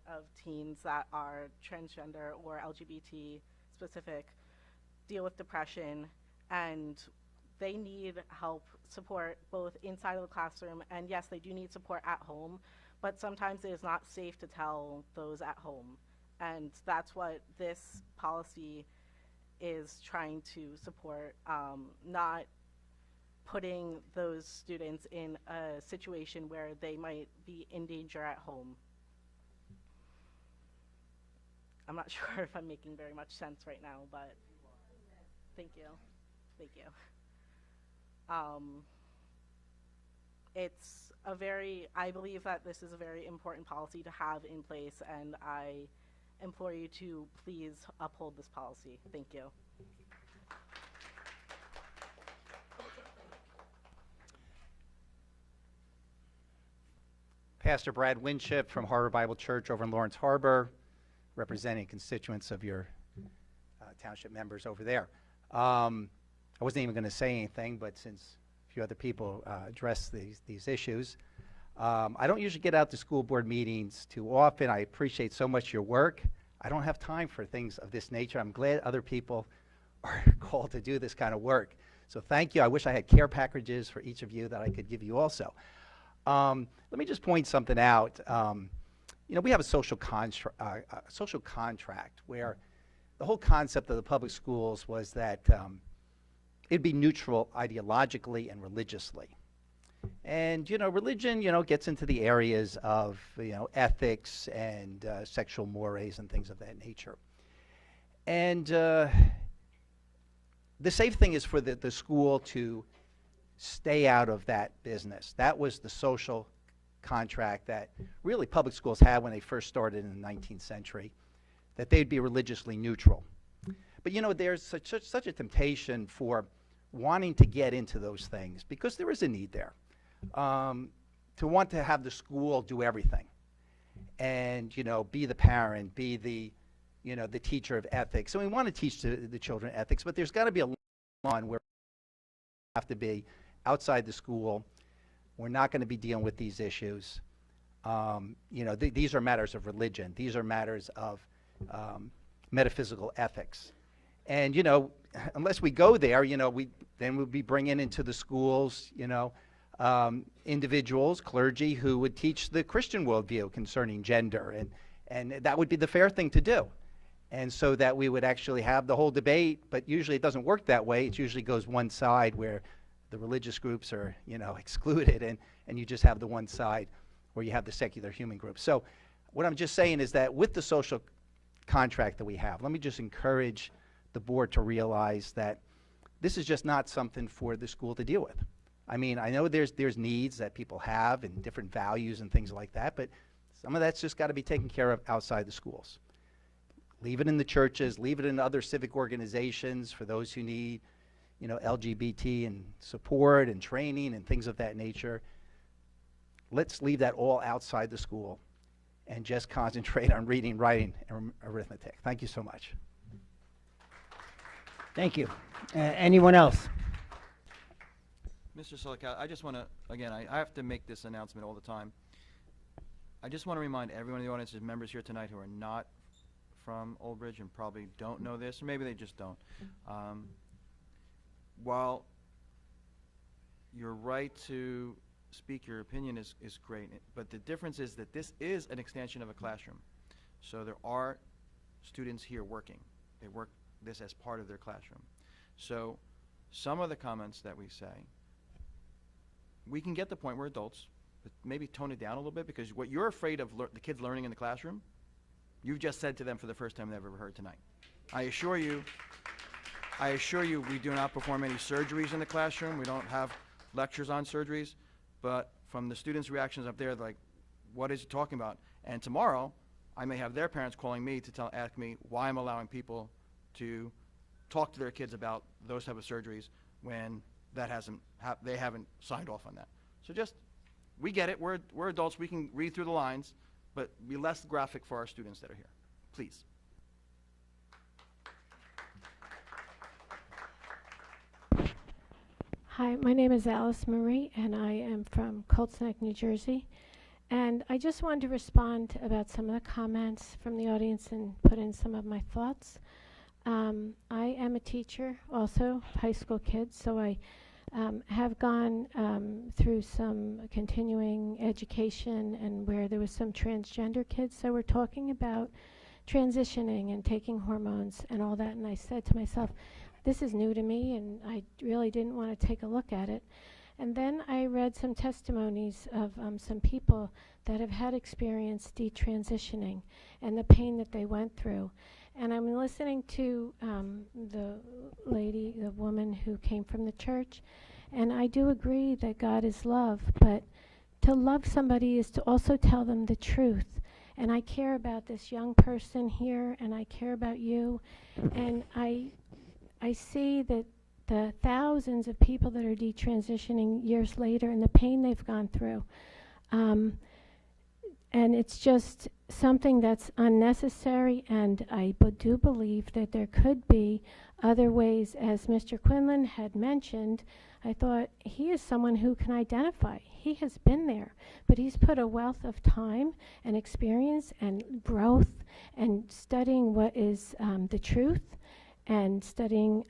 of teens that are transgender or LGBT specific deal with depression, and they need help, support both inside of the classroom, and yes, they do need support at home, but sometimes it is not safe to tell those at home. And that's what this policy is trying to support, not putting those students in a situation where they might be in danger at home. I'm not sure if I'm making very much sense right now, but thank you. Thank you. It's a I believe that this is a very important policy to have in place, and I implore you to please uphold this policy. Thank you. Pastor Brad Winship from Harbor Bible Church over in Lawrence Harbor, representing constituents of your township members over there. I wasn't even going to say anything, but since a few other people addressed these issues, I don't usually get out to school board meetings too often. I appreciate so much your work. I don't have time for things of this nature. I'm glad other people are called to do this kind of work. So thank you. I wish I had care packages for each of you that I could give you also. Let me just point something out. You know, we have a social contract where the whole concept of the public schools was that it'd be neutral ideologically and religiously. And, you know, religion, you know, gets into the areas of, you know, ethics and sexual mores and things of that nature. And the safe thing is for the school to stay out of that business. That was the social contract that really public schools had when they first started in the 19th century, that they'd be religiously neutral. But, you know, there's such a temptation for wanting to get into those things, because there is a need there, to want to have the school do everything and, you know, be the parent, be the, you know, the teacher of ethics. And we want to teach the children ethics, but there's got to be a line where we have to be outside the school. We're not going to be dealing with these issues. You know, these are matters of religion. These are matters of metaphysical ethics. And, you know, unless we go there, you know, then we'll be bringing into the schools, you know, individuals, clergy who would teach the Christian worldview concerning gender, and that would be the fair thing to do. And so that we would actually have the whole debate, but usually it doesn't work that way. It usually goes one side where the religious groups are, you know, excluded, and you just have the one side where you have the secular human group. So what I'm just saying is that with the social contract that we have, let me just encourage the board to realize that this is just not something for the school to deal with. I mean, I know there's needs that people have and different values and things like that, but some of that's just got to be taken care of outside the schools. Leave it in the churches, leave it in other civic organizations for those who need, LGBT and support and training and things of that nature. Let's leave that all outside the school and just concentrate on reading, writing, and arithmetic. Thank you so much. Thank you. Anyone else? Mr. Silicat, I just want to, again, I have to make this announcement all the time. I just want to remind everyone in the audience, there's members here tonight who are not from Old Bridge and probably don't know this, or maybe they just don't. While your right to speak your opinion is great, but the difference is that this is an extension of a classroom. So there are students here working. They work this as part of their classroom. So some of the comments that we say, we can get the point we're adults, but maybe tone it down a little bit, because what you're afraid of the kids learning in the classroom, you've just said to them for the first time they've ever heard tonight. I assure you, we do not perform any surgeries in the classroom. We don't have lectures on surgeries, but from the students' reactions up there, they're like, what is he talking about? And tomorrow, I may have their parents calling me to ask me why I'm allowing people to talk to their kids about those type of surgeries when that they haven't signed off on that. So just, we get it, we're adults, we can read through the lines, but be less graphic for our students that are here, please. Hi, my name is Alice Marie, and I am from Colts Neck, New Jersey. And I just wanted to respond about some of the comments from the audience and put in some of my thoughts. I am a teacher also, of high school kids, so I have gone through some continuing education and where there was some transgender kids. So we're talking about transitioning and taking hormones and all that. And I said to myself, this is new to me, and I really didn't want to take a look at it. And then I read some testimonies of some people that have had experience detransitioning and the pain that they went through. And I'm listening to the woman who came from the church, and I do agree that God is love, but to love somebody is to also tell them the truth. And I care about this young person here, and I care about you, and I see that the thousands of people that are detransitioning years later and the pain they've gone through. And it's just something that's unnecessary, and I do believe that there could be other ways. As Mr. Quinlan had mentioned, I thought he is someone who can identify. He has been there, but he's put a wealth of time and experience and growth and studying what is the truth and studying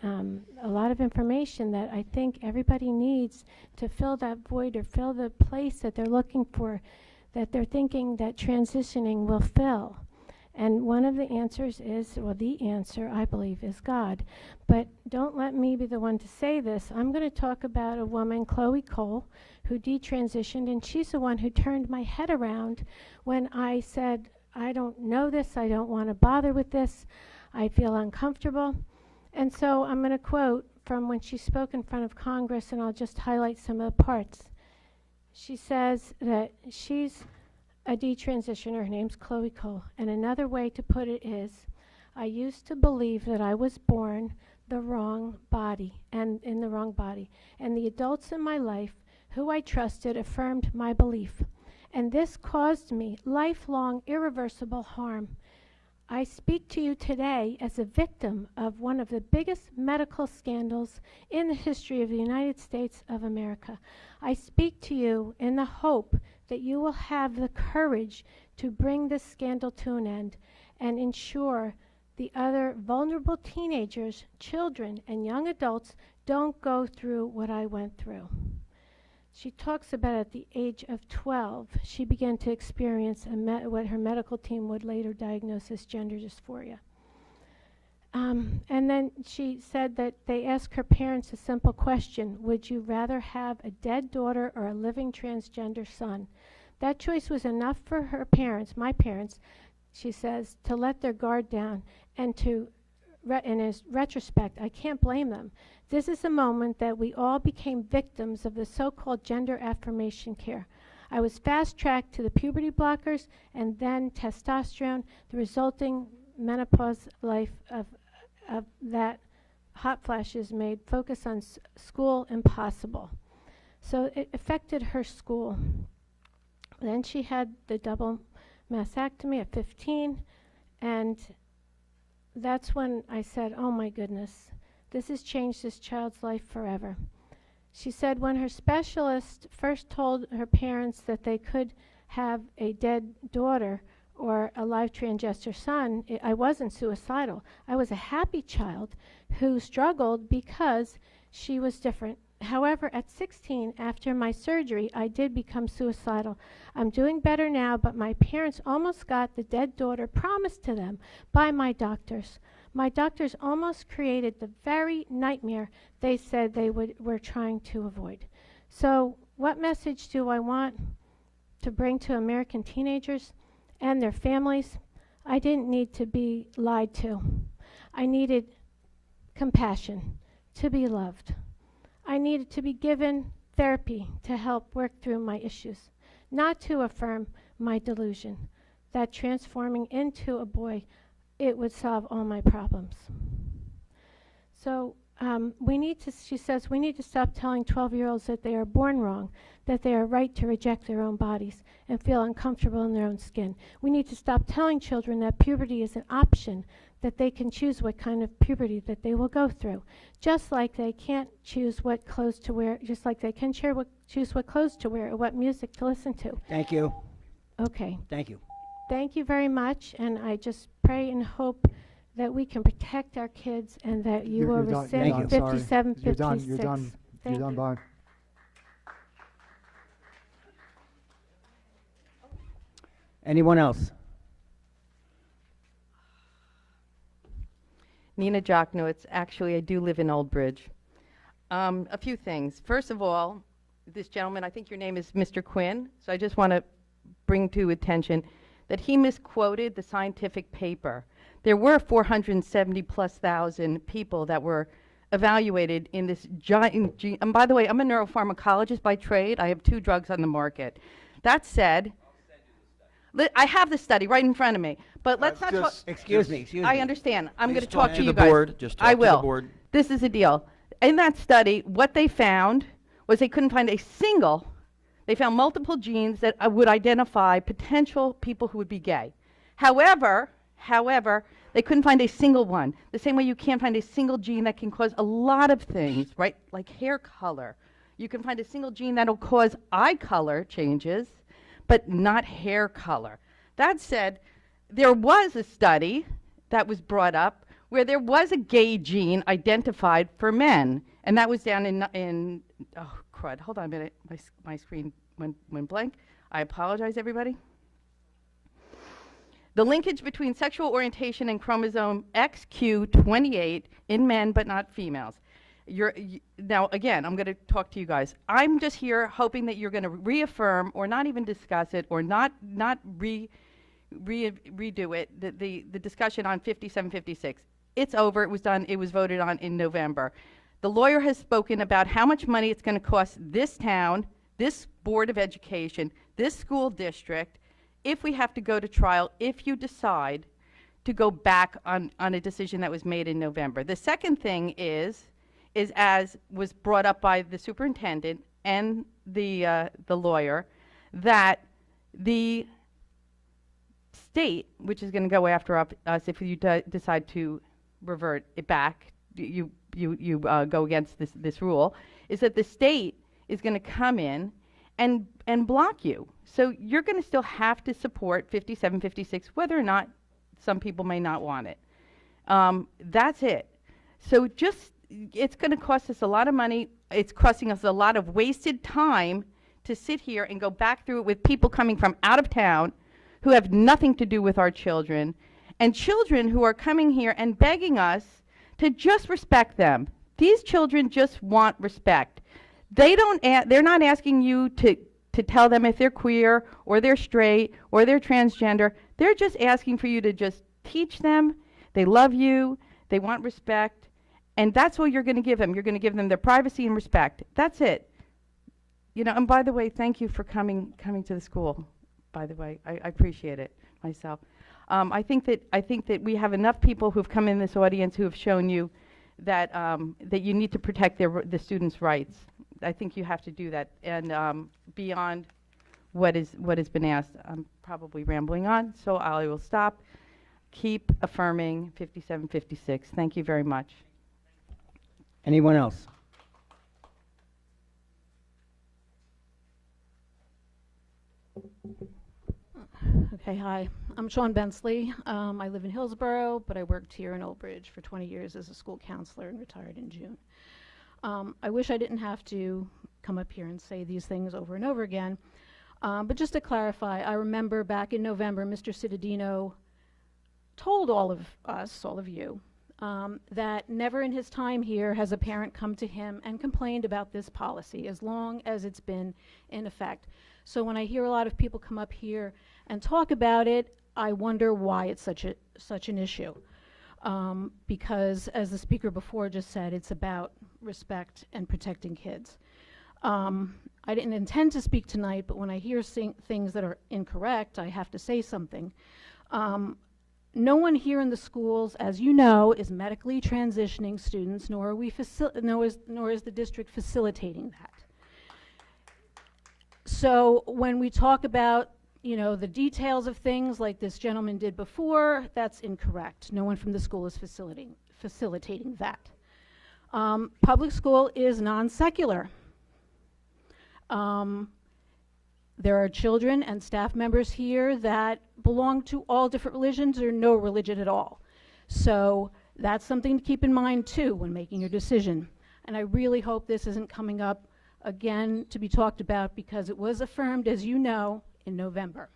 a lot of information that I think everybody needs to fill that void or fill the place that they're looking for, that they're thinking that transitioning will fill. And one of the answers is, well, the answer, I believe, is God. But don't let me be the one to say this. I'm going to talk about a woman, Chloe Cole, who detransitioned, and she's the one who turned my head around when I said, I don't know this, I don't want to bother with this, I feel uncomfortable. And so I'm going to quote from when she spoke in front of Congress, and I'll just highlight some of the parts. She says that she's a detransitioner. Her name's Chloe Cole. And another way to put it is, I used to believe that I was born the wrong body and in the wrong body. And the adults in my life who I trusted affirmed my belief. And this caused me lifelong, irreversible harm. I speak to you today as a victim of one of the biggest medical scandals in the history of the United States of America. I speak to you in the hope that you will have the courage to bring this scandal to an end and ensure the other vulnerable teenagers, children, and young adults don't go through what I went through. She talks about at the age of 12, she began to experience what her medical team would later diagnose as gender dysphoria. And then she said that they asked her parents a simple question: would you rather have a dead daughter or a living transgender son? That choice was enough for her parents, my parents, she says, to let their guard down and to, in retrospect, I can't blame them. This is a moment that we all became victims of the so-called gender affirmation care. I was fast-tracked to the puberty blockers and then testosterone. The resulting menopause life of that hot flashes made focus on school impossible. So it affected her school. Then she had the double mastectomy at 15, and that's when I said, oh my goodness, this has changed this child's life forever. She said when her specialist first told her parents that they could have a dead daughter or a live transgender son, I wasn't suicidal. I was a happy child who struggled because she was different. However, at 16, after my surgery, I did become suicidal. I'm doing better now, but my parents almost got the dead daughter promised to them by my doctors. My doctors almost created the very nightmare they said they were trying to avoid. So what message do I want to bring to American teenagers and their families? I didn't need to be lied to. I needed compassion, to be loved. I needed to be given therapy to help work through my issues, not to affirm my delusion that transforming into a boy, it would solve all my problems. So she says, we need to stop telling 12-year-olds that they are born wrong, that they are right to reject their own bodies and feel uncomfortable in their own skin. We need to stop telling children that puberty is an option, that they can choose what kind of puberty that they will go through. Just like they can't choose what clothes to wear, just like they can choose what clothes to wear or what music to listen to. Thank you. Okay. Thank you. Thank you very much, and I just pray and hope that we can protect our kids and that you will rescind 5756. You're done. You're done. Thank You're done. you. Bye. Anyone else? Nina Jochnowitz. Actually, I do live in Old Bridge. A few things. First of all, this gentleman, I think your name is Mr. Quinn, so I just want to bring to attention that he misquoted the scientific paper. There were 470,000+ people that were evaluated in this giant, and by the way, I'm a neuropharmacologist by trade. I have 2 drugs on the market. That said, I have the study right in front of me, but let's not talk. Excuse me. I understand. I'm going to Please talk talk to to you the guys. board. Just talk I to the will. board. This is the deal. In that study, what they found was they couldn't find a single. They found multiple genes that would identify potential people who would be gay. However, they couldn't find a single one. The same way you can't find a single gene that can cause a lot of things, right? Like hair color. You can find a single gene that'll cause eye color changes, but not hair color. That said, there was a study that was brought up where there was a gay gene identified for men, and that was down in oh crud, hold on a minute, my screen went blank. I apologize, everybody. The linkage between sexual orientation and chromosome XQ28 in men but not females. Now, again, I'm going to talk to you guys. I'm just here hoping that you're going to reaffirm or not even discuss it or not redo it, the discussion on 5756. It's over. It was done. It was voted on in November. The lawyer has spoken about how much money it's going to cost this town, this Board of Education, this school district, if we have to go to trial, if you decide to go back on a decision that was made in November. The second thing is as was brought up by the superintendent and the lawyer, that the state, which is going to go after us if you decide to revert it back, you go against this rule, is that the state is going to come in and block you. So you're going to still have to support 5756, whether or not some people may not want it. That's it. So it's going to cost us a lot of money. It's costing us a lot of wasted time to sit here and go back through it with people coming from out of town who have nothing to do with our children, and children who are coming here and begging us to just respect them. These children just want respect. They're not asking you to tell them if they're queer or they're straight or they're transgender. They're just asking for you to just teach them. They love you. They want respect. And that's what you're going to give them. You're going to give them their privacy and respect. That's it. You know, and by the way, thank you for coming to the school, by the way. I appreciate it myself. I think that we have enough people who've come in this audience who have shown you that that you need to protect the students' rights. I think you have to do that, and beyond what has been asked. I'm probably rambling on, so I will stop. Keep affirming 5756. Thank you very much. Anyone else? Okay, hi. I'm Sean Bensley. I live in Hillsborough, but I worked here in Old Bridge for 20 years as a school counselor and retired in June. I wish I didn't have to come up here and say these things over and over again, but just to clarify, I remember back in November, Mr. Cittadino told all of us, all of you, that never in his time here has a parent come to him and complained about this policy as long as it's been in effect. So when I hear a lot of people come up here and talk about it, I wonder why it's such an issue. Because as the speaker before just said, it's about respect and protecting kids. I didn't intend to speak tonight, but when I hear things that are incorrect, I have to say something. No one here in the schools, as you know, is medically transitioning students, nor is the district facilitating that. So when we talk about, you know, the details of things like this gentleman did before, that's incorrect. No one from the school is facilitating that. Public school is non-secular. There are children and staff members here that belong to all different religions or no religion at all. So that's something to keep in mind too when making your decision. And I really hope this isn't coming up again to be talked about because it was affirmed, as you know, in November.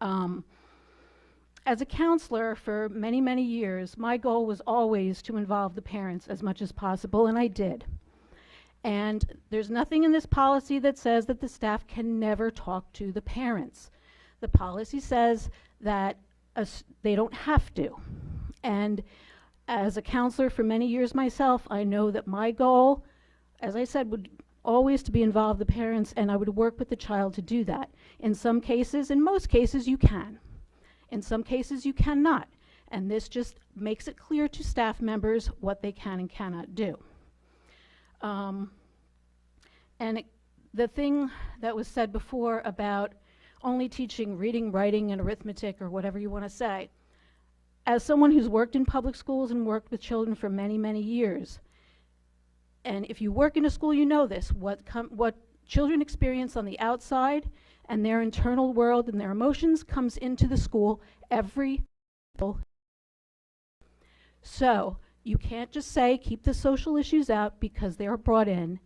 As a counselor for many, many years, my goal was always to involve the parents as much as possible, and I did. And there's nothing in this policy that says that the staff can never talk to the parents. The policy says that they don't have to. And as a counselor for many years myself, I know that my goal, as I said, would always to be involved the parents, and I would work with the child to do that. In some cases, in most cases, you can. In some cases, you cannot. And this just makes it clear to staff members what they can and cannot do. The thing that was said before about only teaching reading, writing, and arithmetic, or whatever you want to say, as someone who's worked in public schools and worked with children for many, many years, and if you work in a school, you know this, what children experience on the outside and their internal world and their emotions comes into the school every day. So you can't just say keep the social issues out because they are brought in,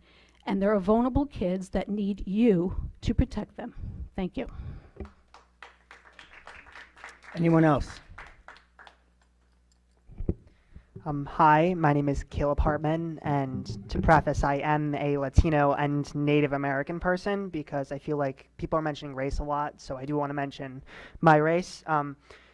and there are vulnerable kids that need you to protect them. Thank you. Anyone else? Hi, my name is Caleb Hartman, and to preface, I am a Latino and Native American person because I feel like people are mentioning race a lot, so I do want to mention my race.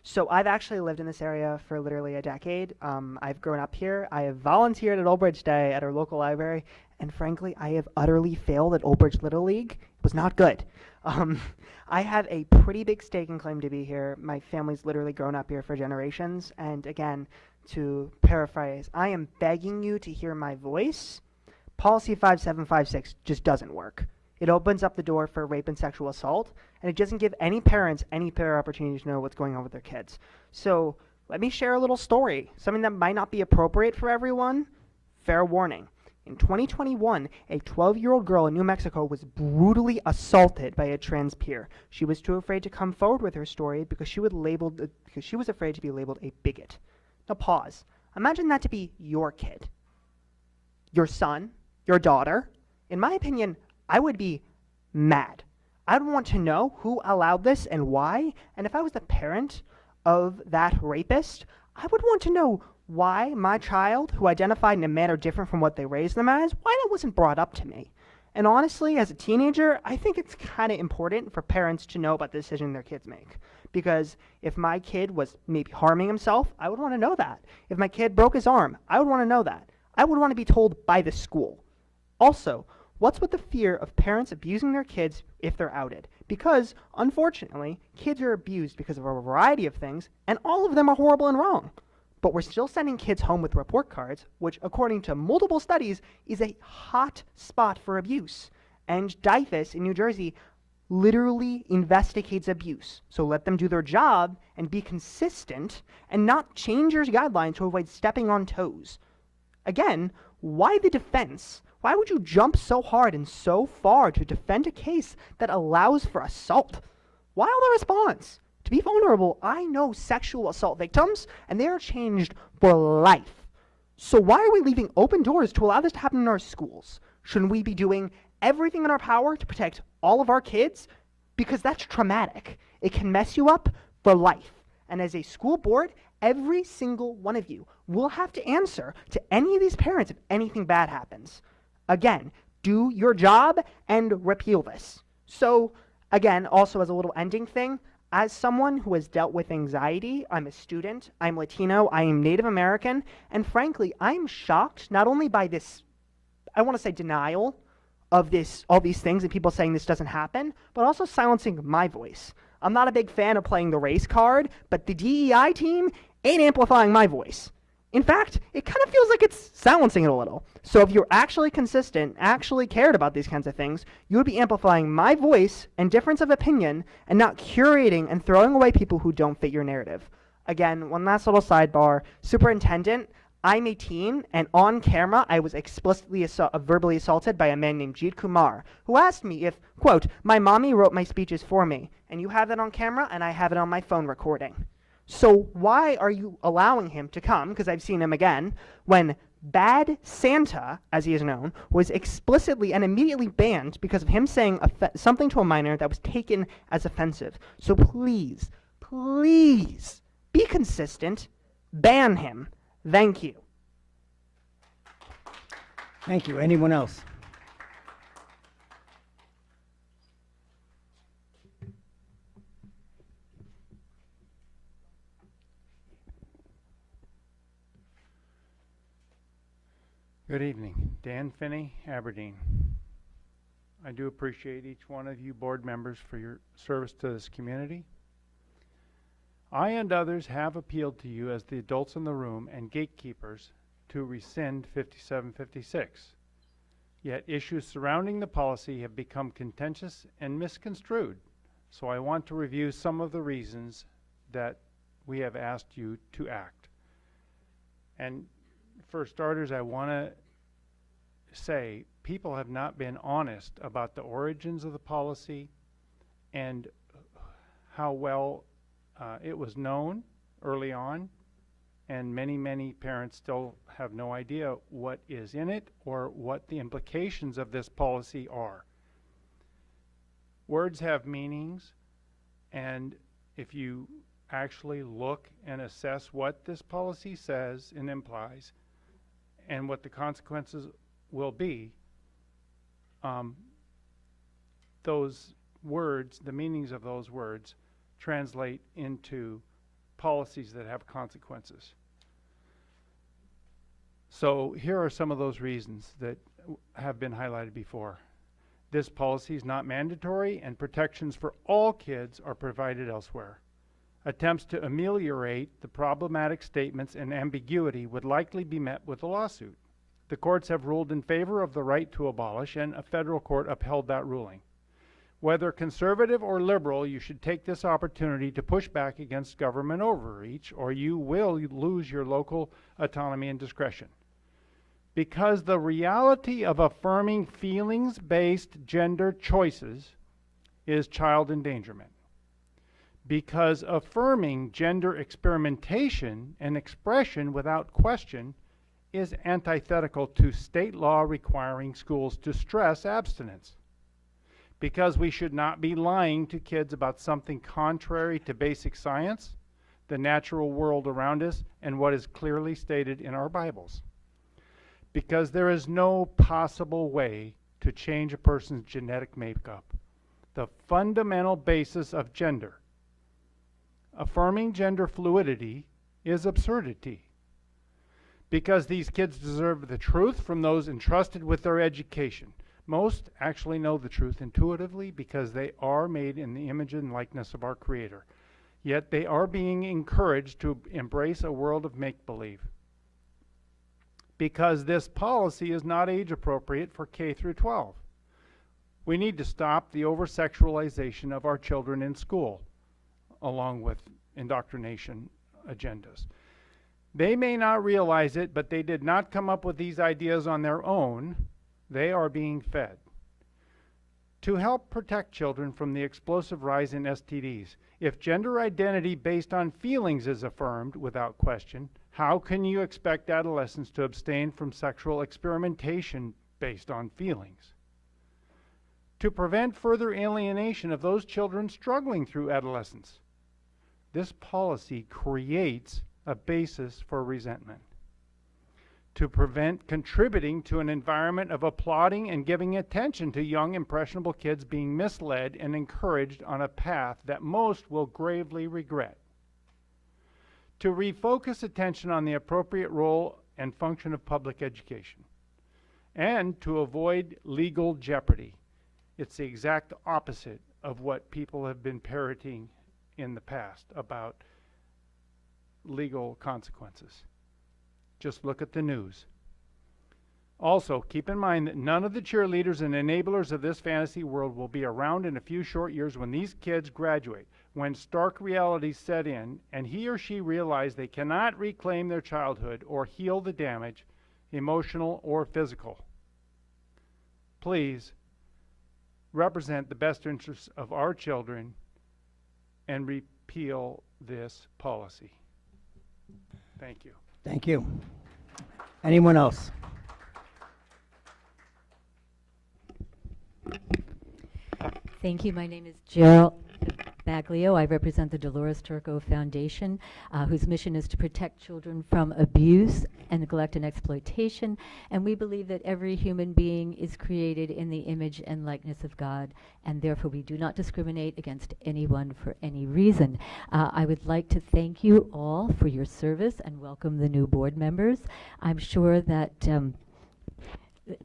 So I've actually lived in this area for literally a decade. I've grown up here. I have volunteered at Old Bridge Day at our local library, and frankly, I have utterly failed at Old Bridge Little League. It was not good. I have a pretty big stake and claim to be here. My family's literally grown up here for generations, and again, to paraphrase, I am begging you to hear my voice. Policy 5756 just doesn't work. It opens up the door for rape and sexual assault, and it doesn't give any parents any fair opportunity to know what's going on with their kids. So let me share a little story, something that might not be appropriate for everyone. Fair warning. In 2021, a 12-year-old girl in New Mexico was brutally assaulted by a trans peer. She was too afraid to come forward with her story because she was afraid to be labeled a bigot. Now pause. Imagine that to be your kid, your son, your daughter. In my opinion, I would be mad. I'd want to know who allowed this and why. And if I was the parent of that rapist, I would want to know why my child, who identified in a manner different from what they raised them as, why that wasn't brought up to me. And honestly, as a teenager, I think it's kind of important for parents to know about the decision their kids make. Because if my kid was maybe harming himself, I would want to know that. If my kid broke his arm, I would want to know that. I would want to be told by the school. Also, What's with the fear of parents abusing their kids if they're outed? Because, unfortunately, kids are abused because of a variety of things, and all of them are horrible and wrong. But we're still sending kids home with report cards, which, according to multiple studies, is a hot spot for abuse. And DIFUS in New Jersey literally investigates abuse. So let them do their job and be consistent and not change your guidelines to avoid stepping on toes. Again, why the defense? Why would you jump so hard and so far to defend a case that allows for assault? Why all the response? To be vulnerable, I know sexual assault victims, and they are changed for life. So why are we leaving open doors to allow this to happen in our schools? Shouldn't we be doing everything in our power to protect all of our kids? Because that's traumatic. It can mess you up for life. And as a school board, every single one of you will have to answer to any of these parents if anything bad happens. Again, do your job and repeal this. So, again, also as a little ending thing, as someone who has dealt with anxiety, I'm a student, I'm Latino, I am Native American, and frankly, I'm shocked not only by this, I want to say denial of this, all these things and people saying this doesn't happen, but also silencing my voice. I'm not a big fan of playing the race card, but the DEI team ain't amplifying my voice. In fact, it kind of feels like it's silencing it a little. So if you're actually consistent, actually cared about these kinds of things, you would be amplifying my voice and difference of opinion and not curating and throwing away people who don't fit your narrative. Again, one last little sidebar. Superintendent, I'm 18, and on camera, I was explicitly verbally assaulted by a man named Jeet Kumar, who asked me if, quote, my mommy wrote my speeches for me. And you have that on camera, and I have it on my phone recording. So why are you allowing him to come, because I've seen him again, when Bad Santa, as he is known, was explicitly and immediately banned because of him saying something to a minor that was taken as offensive. So please, please, be consistent, ban him. Thank you. Thank you. Anyone else? Good evening. Dan Finney, Aberdeen. I do appreciate each one of you board members for your service to this community. I and others have appealed to you as the adults in the room and gatekeepers to rescind 5756. Yet issues surrounding the policy have become contentious and misconstrued. So I want to review some of the reasons that we have asked you to act. And for starters, I want to say people have not been honest about the origins of the policy and how well it was known early on, and many parents still have no idea what is in it or what the implications of this policy are. Words have meanings, and if you actually look and assess what this policy says and implies and what the consequences will be, those words, the meanings of those words, translate into policies that have consequences. So here are some of those reasons that have been highlighted before. This policy is not mandatory, and protections for all kids are provided elsewhere. Attempts to ameliorate the problematic statements and ambiguity would likely be met with a lawsuit. The courts have ruled in favor of the right to abolish, and a federal court upheld that ruling. Whether conservative or liberal, you should take this opportunity to push back against government overreach, or you will lose your local autonomy and discretion. Because the reality of affirming feelings-based gender choices is child endangerment. Because affirming gender experimentation and expression without question is antithetical to state law requiring schools to stress abstinence. Because we should not be lying to kids about something contrary to basic science, the natural world around us, and what is clearly stated in our Bibles. Because there is no possible way to change a person's genetic makeup, the fundamental basis of gender. Affirming gender fluidity is absurdity. Because these kids deserve the truth from those entrusted with their education. Most actually know the truth intuitively because they are made in the image and likeness of our Creator. Yet they are being encouraged to embrace a world of make-believe. Because this policy is not age appropriate for K through 12. We need to stop the over-sexualization of our children in school, along with indoctrination agendas. They may not realize it, but they did not come up with these ideas on their own. They are being fed. To help protect children from the explosive rise in STDs, if gender identity based on feelings is affirmed without question, how can you expect adolescents to abstain from sexual experimentation based on feelings? To prevent further alienation of those children struggling through adolescence, this policy creates a basis for resentment. To prevent contributing to an environment of applauding and giving attention to young, impressionable kids being misled and encouraged on a path that most will gravely regret. To refocus attention on the appropriate role and function of public education. And to avoid legal jeopardy. It's the exact opposite of what people have been parroting in the past about legal consequences. Just look at the news. Also, keep in mind that none of the cheerleaders and enablers of this fantasy world will be around in a few short years when these kids graduate, when stark realities set in, and he or she realize they cannot reclaim their childhood or heal the damage, emotional or physical. Please represent the best interests of our children and repeal this policy. Thank you. Thank you. Anyone else? Thank you. My name is Jill Baglio. I represent the Dolores Turco Foundation, whose mission is to protect children from abuse and neglect and exploitation. And we believe that every human being is created in the image and likeness of God, and therefore we do not discriminate against anyone for any reason. I would like to thank you all for your service and welcome the new board members. I'm sure that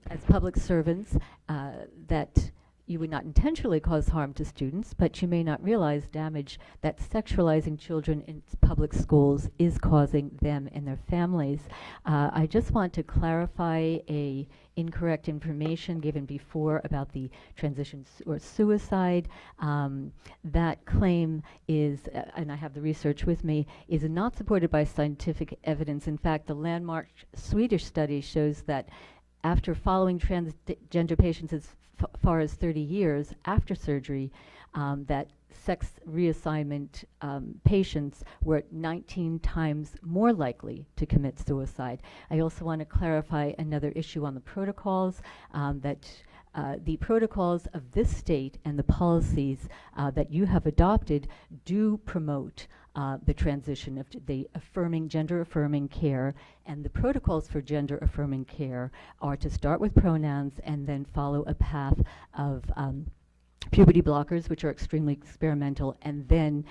as public servants, that you would not intentionally cause harm to students, but you may not realize damage that sexualizing children in public schools is causing them and their families. I just want to clarify a incorrect information given before about the transition or suicide. That claim is, and I have the research with me, is not supported by scientific evidence. In fact, the landmark Swedish study shows that after following transgender patients as far as 30 years after surgery, that sex reassignment patients were 19 times more likely to commit suicide. I also want to clarify another issue on the protocols, that the protocols of this state and the policies that you have adopted do promote the transition of the gender-affirming care, and the protocols for gender-affirming care are to start with pronouns and then follow a path of puberty blockers, which are extremely experimental, and then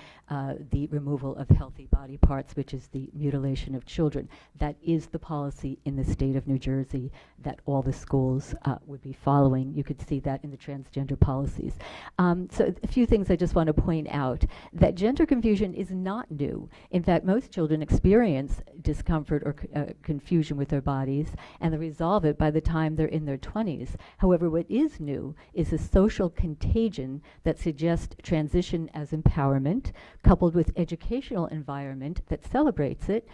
the removal of healthy body parts, which is the mutilation of children. That is the policy in the state of New Jersey that all the schools would be following. You could see that in the transgender policies. So a few things I just want to point out. That gender confusion is not new. In fact, most children experience discomfort or confusion with their bodies, and they resolve it by the time they're in their 20s. However, what is new is a social contagion that suggests transition as empowerment, coupled with educational environment that celebrates it,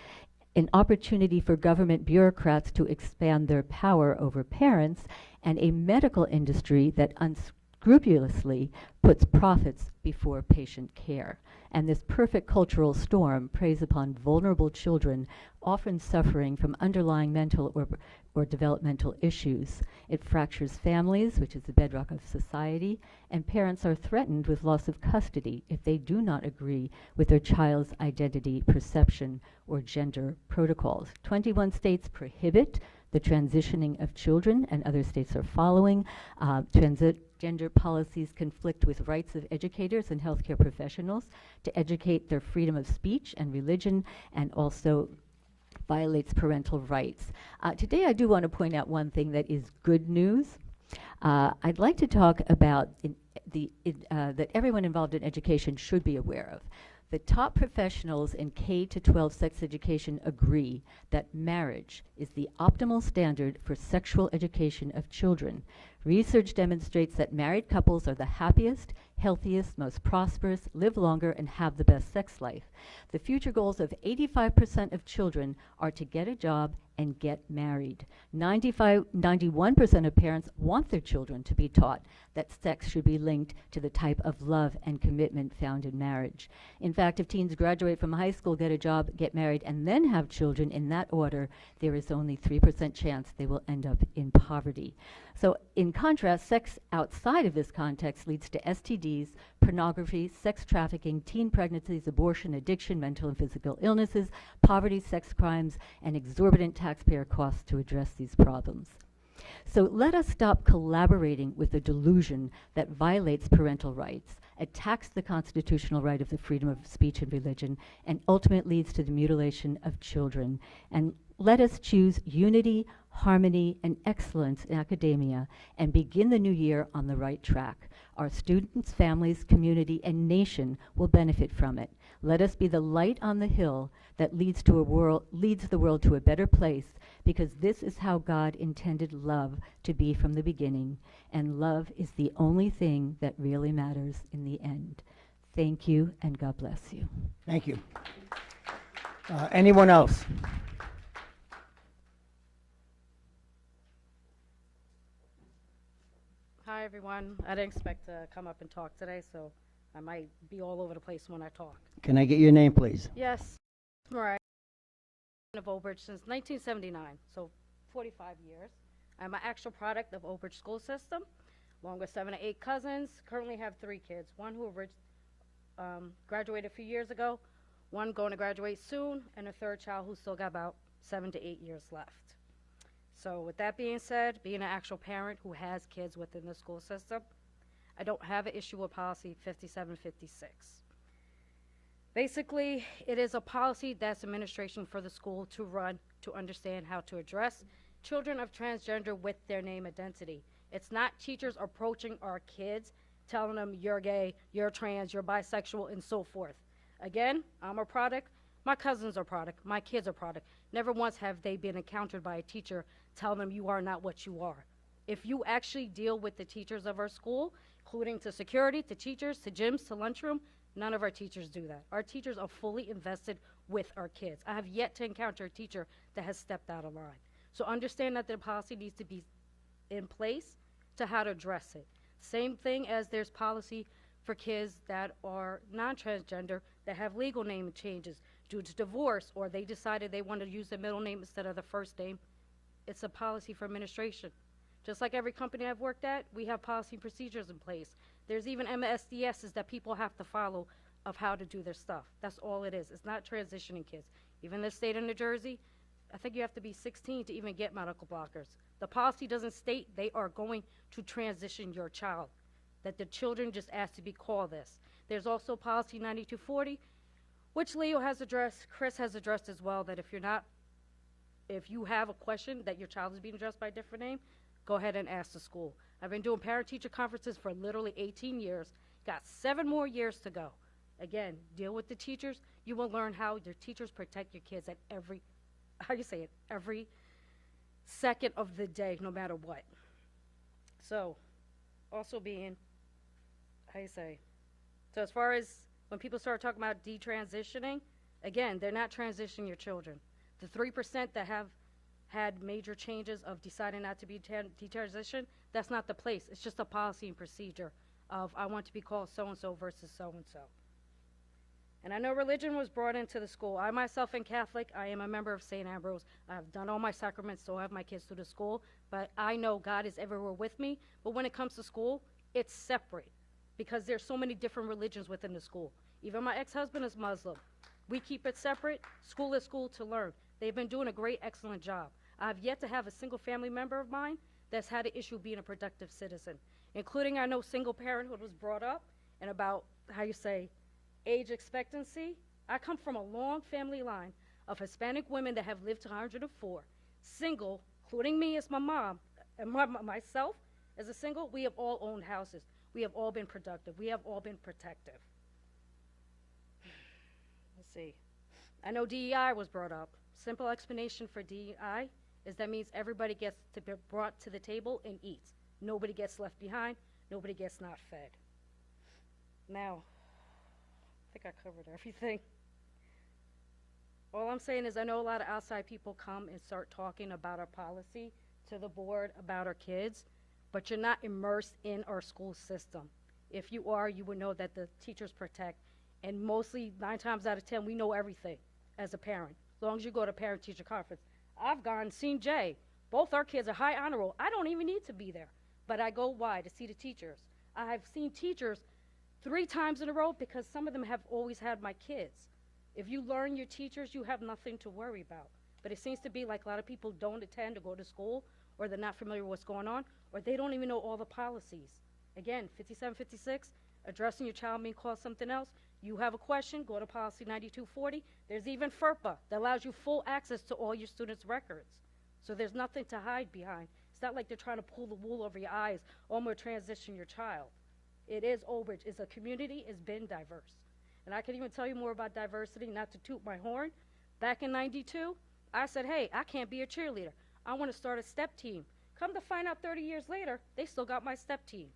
an opportunity for government bureaucrats to expand their power over parents, and a medical industry that unscrupulously puts profits before patient care. And this perfect cultural storm preys upon vulnerable children, often suffering from underlying mental or developmental issues. It fractures families, which is the bedrock of society, and parents are threatened with loss of custody if they do not agree with their child's identity, perception, or gender protocols. 21 states prohibit the transitioning of children, and other states are following. Gender policies conflict with rights of educators and healthcare professionals to educate their freedom of speech and religion, and also violates parental rights. Today I do want to point out one thing that is good news. I'd like to talk about that everyone involved in education should be aware of. The top professionals in K-12 sex education agree that marriage is the optimal standard for sexual education of children. Research demonstrates that married couples are the happiest, healthiest, most prosperous, live longer, and have the best sex life. The future goals of 85% of children are to get a job and get married. 91% of parents want their children to be taught that sex should be linked to the type of love and commitment found in marriage. In fact, if teens graduate from high school, get a job, get married, and then have children in that order, there is only 3% chance they will end up in poverty. So in contrast, sex outside of this context leads to STDs, pornography, sex trafficking, teen pregnancies, abortion, addiction, mental and physical illnesses, poverty, sex crimes, and exorbitant taxpayer costs to address these problems. So let us stop collaborating with a delusion that violates parental rights, attacks the constitutional right of the freedom of speech and religion, and ultimately leads to the mutilation of children. And let us choose unity, harmony, and excellence in academia and begin the new year on the right track. Our students, families, community, and nation will benefit from it. Let us be the light on the hill that leads the world to a better place, because this is how God intended love to be from the beginning, and love is the only thing that really matters in the end. Thank you, and God bless you. Thank you. Anyone else? Hi, everyone. I didn't expect to come up and talk today, so I might be all over the place when I talk. Can I get your name, please? Yes, Mariah of Old Bridge since 1979, so 45 years. I'm an actual product of Old Bridge school system, along with 7 to 8 cousins. Currently have 3 kids, one who graduated a few years ago, one going to graduate soon, and a third child who's still got about 7 to 8 years left. So with that being said, being an actual parent who has kids within the school system, I don't have an issue with policy 5756. Basically, it is a policy that's administration for the school to run to understand how to address children of transgender with their name identity. It's not teachers approaching our kids, telling them you're gay, you're trans, you're bisexual, and so forth. Again, I'm a product. My cousins are product. My kids are product. Never once have they been encountered by a teacher telling them you are not what you are. If you actually deal with the teachers of our school, including to security, to teachers, to gyms, to lunchroom, none of our teachers do that. Our teachers are fully invested with our kids. I have yet to encounter a teacher that has stepped out of line. So understand that the policy needs to be in place to how to address it. Same thing as there's policy for kids that are non-transgender that have legal name changes due to divorce, or they decided they want to use the middle name instead of the first name. It's a policy for administration. Just like every company I've worked at, we have policy and procedures in place. There's even MSDSs that people have to follow of how to do their stuff. That's all it is. It's not transitioning kids. Even the state of New Jersey, I think you have to be 16 to even get medical blockers. The policy doesn't state they are going to transition your child, that the children just ask to be called this. There's also policy 9240, which Leo has addressed, Chris has addressed as well, that if you have a question that your child is being addressed by a different name, go ahead and ask the school. I've been doing parent-teacher conferences for literally 18 years, got 7 more years to go. Again, deal with the teachers. You will learn how your teachers protect your kids at every second of the day, no matter what. So, also being, so as far as when people start talking about detransitioning, again, they're not transitioning your children. The 3% that have had major changes of deciding not to be detransitioned, that's not the place. It's just a policy and procedure of I want to be called so-and-so versus so-and-so. And I know religion was brought into the school. I myself am Catholic. I am a member of St. Ambrose. I have done all my sacraments, so I have my kids through the school. But I know God is everywhere with me. But when it comes to school, it's separate because there's so many different religions within the school. Even my ex-husband is Muslim. We keep it separate. School is school to learn. They've been doing a great, excellent job. I've yet to have a single family member of mine that's had an issue being a productive citizen, including I know single parenthood was brought up and about, age expectancy. I come from a long family line of Hispanic women that have lived to 104, single, including me as my mom and myself, As a single, we have all owned houses. We have all been productive. We have all been protective. Let's see. I know DEI was brought up. Simple explanation for DEI is that means everybody gets to be brought to the table and eats. Nobody gets left behind. Nobody gets not fed. Now, I think I covered everything. All I'm saying is I know a lot of outside people come and start talking about our policy to the board about our kids, but you're not immersed in our school system. If you are, you would know that the teachers protect, and mostly 9 times out of 10, we know everything as a parent, as long as you go to parent-teacher conference. I've gone, seen Jay. Both our kids are high honor roll. I don't even need to be there, but I go, why? To see the teachers. I have seen teachers 3 times in a row because some of them have always had my kids. If you learn your teachers, you have nothing to worry about. But it seems to be like a lot of people don't attend or go to school, or they're not familiar with what's going on, or they don't even know all the policies. Again, 5756, addressing your child being called something else. You have a question, go to policy 9240. There's even FERPA that allows you full access to all your students' records. So there's nothing to hide behind. It's not like they're trying to pull the wool over your eyes, or I'm going to transition your child. It is Old Bridge. It's a community, it's been diverse. And I can even tell you more about diversity, not to toot my horn. Back in '92, I said, hey, I can't be a cheerleader. I want to start a step team. Come to find out 30 years later, they still got my step team.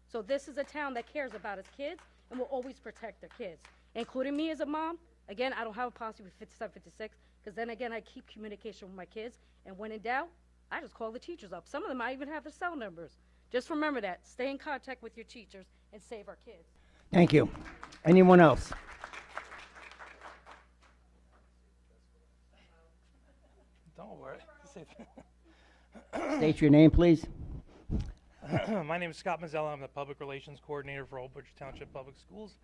So this is a town that cares about its kids and will always protect their kids, including me as a mom. Again, I don't have a policy with 5756, because then again, I keep communication with my kids, and when in doubt, I just call the teachers up. Some of them I even have their cell numbers. Just remember that. Stay in contact with your teachers and save our kids. Thank you. Anyone else? Don't worry. State your name, please. My name is Scott Mazzella. I'm the Public Relations Coordinator for Old Bridge Township Public Schools,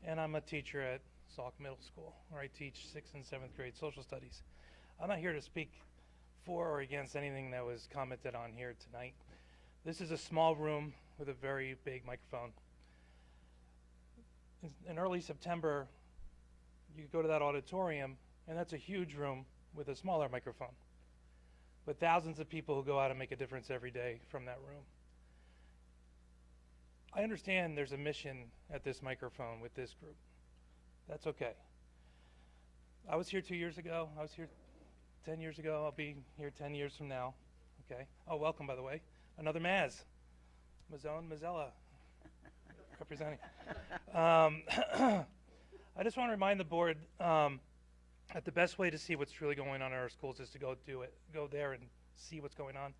and I'm a teacher at Sauk Middle School, where I teach 6th and 7th grade social studies. I'm not here to speak for or against anything that was commented on here tonight. This is a small room with a very big microphone. In early September, you go to that auditorium, and that's a huge room with a smaller microphone, with thousands of people who go out and make a difference every day from that room. I understand there's a mission at this microphone with this group. That's okay. I was here 2 years ago. I was here 10 years ago. I'll be here 10 years from now. Okay. Oh, welcome, by the way. Another Mazzella representing. I just want to remind the board that the best way to see what's really going on in our schools is to go there and see what's going on.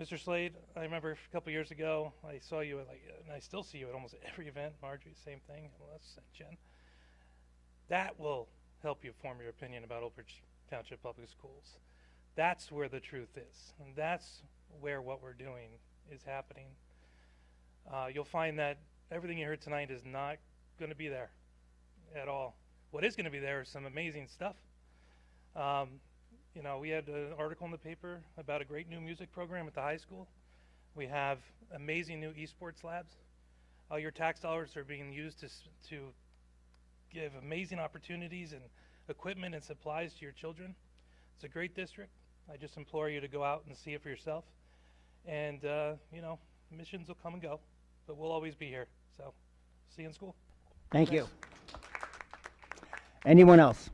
Mr. Slade, I remember a couple years ago, I saw you at and I still see you at almost every event. Marjorie, same thing. Les and Jen. That will help you form your opinion about Old Bridge Township Public Schools. That's where the truth is, and that's where what we're doing is happening. You'll find that everything you heard tonight is not going to be there at all. What is going to be there is some amazing stuff. You know, we had an article in the paper about a great new music program at the high school. We have amazing new esports labs. Your tax dollars are being used to give amazing opportunities and equipment and supplies to your children. It's a great district. I just implore you to go out and see it for yourself. And, you know, missions will come and go, but we'll always be here. So, see you in school. Thank you. Anyone else?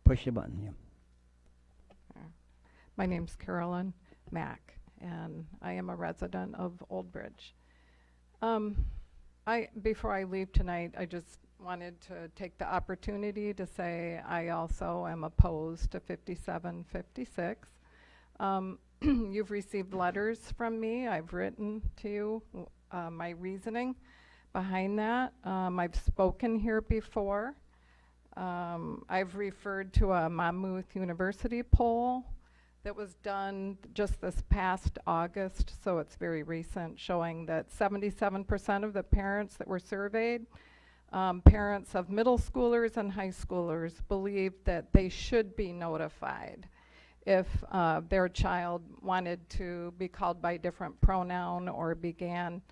Push the button, yeah. My name's Carolyn Mack, and I am a resident of Old Bridge. Before I leave tonight, I just wanted to take the opportunity to say I also am opposed to 5756. You've received letters from me. I've written to you my reasoning behind that. I've spoken here before. I've referred to a Monmouth University poll that was done just this past August, so it's very recent, showing that 77% of the parents that were surveyed, parents of middle schoolers and high schoolers, believed that they should be notified. if their child wanted to be called by a different pronoun or began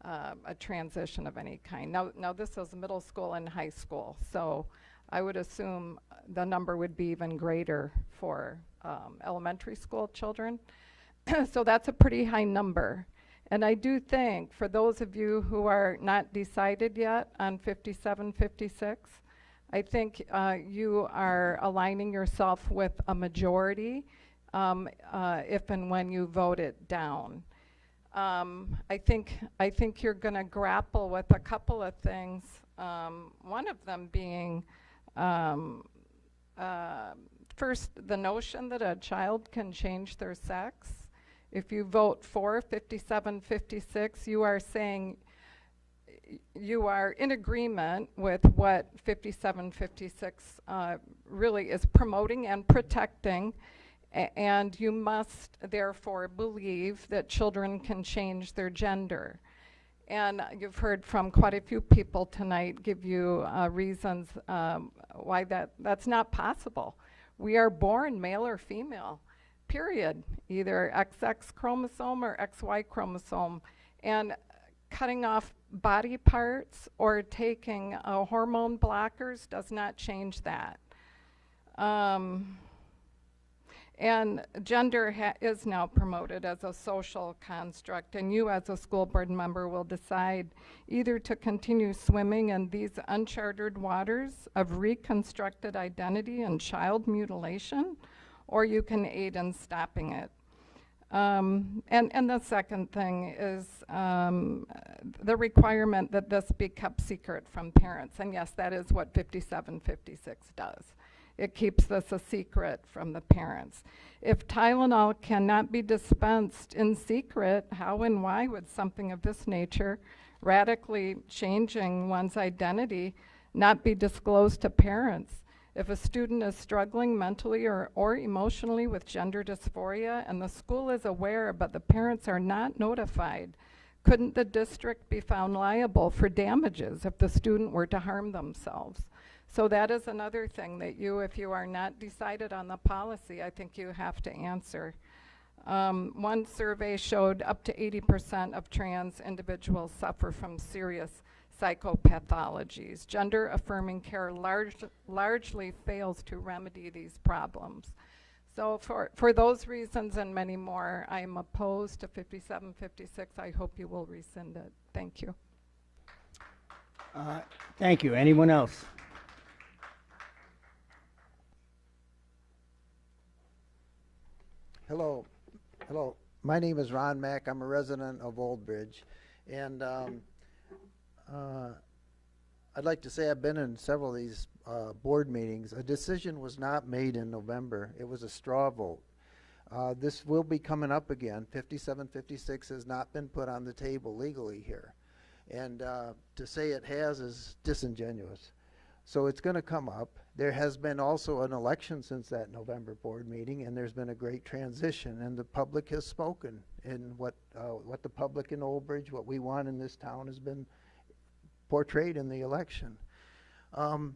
a transition of any kind. Now this is middle school and high school, so I would assume the number would be even greater for elementary school children. So that's a pretty high number. And I do think for those of you who are not decided yet on 5756, I think you are aligning yourself with a majority if and when you vote it down. I think you're going to grapple with a couple of things. One of them being, first, the notion that a child can change their sex. If you vote for 5756, you are saying you are in agreement with what 5756 really is promoting and protecting, and you must therefore believe that children can change their gender. And you've heard from quite a few people tonight give you reasons why that's not possible. We are born male or female, period, either XX chromosome or XY chromosome. And cutting off body parts or taking hormone blockers does not change that. And gender is now promoted as a social construct, and you as a school board member will decide either to continue swimming in these uncharted waters of reconstructed identity and child mutilation, or you can aid in stopping it. And the second thing is the requirement that this be kept secret from parents. And yes, that is what 5756 does. It keeps this a secret from the parents. If Tylenol cannot be dispensed in secret, how and why would something of this nature, radically changing one's identity, not be disclosed to parents? If a student is struggling mentally or emotionally with gender dysphoria and the school is aware but the parents are not notified, couldn't the district be found liable for damages if the student were to harm themselves? So that is another thing that you, if you are not decided on the policy, I think you have to answer. One survey showed up to 80% of trans individuals suffer from serious psychopathologies. Gender-affirming care largely fails to remedy these problems. So for those reasons and many more, I am opposed to 5756. I hope you will rescind it. Thank you. Thank you. Anyone else? Hello. Hello. My name is Ron Mack. I'm a resident of Old Bridge. And I'd like to say I've been in several of these board meetings. A decision was not made in November. It was a straw vote. This will be coming up again. 5756 has not been put on the table legally here. And to say it has is disingenuous. So it's going to come up. There has been also an election since that November board meeting, and there's been a great transition, and the public has spoken. And what the public in Old Bridge, what we want in this town, has been portrayed in the election. Tonight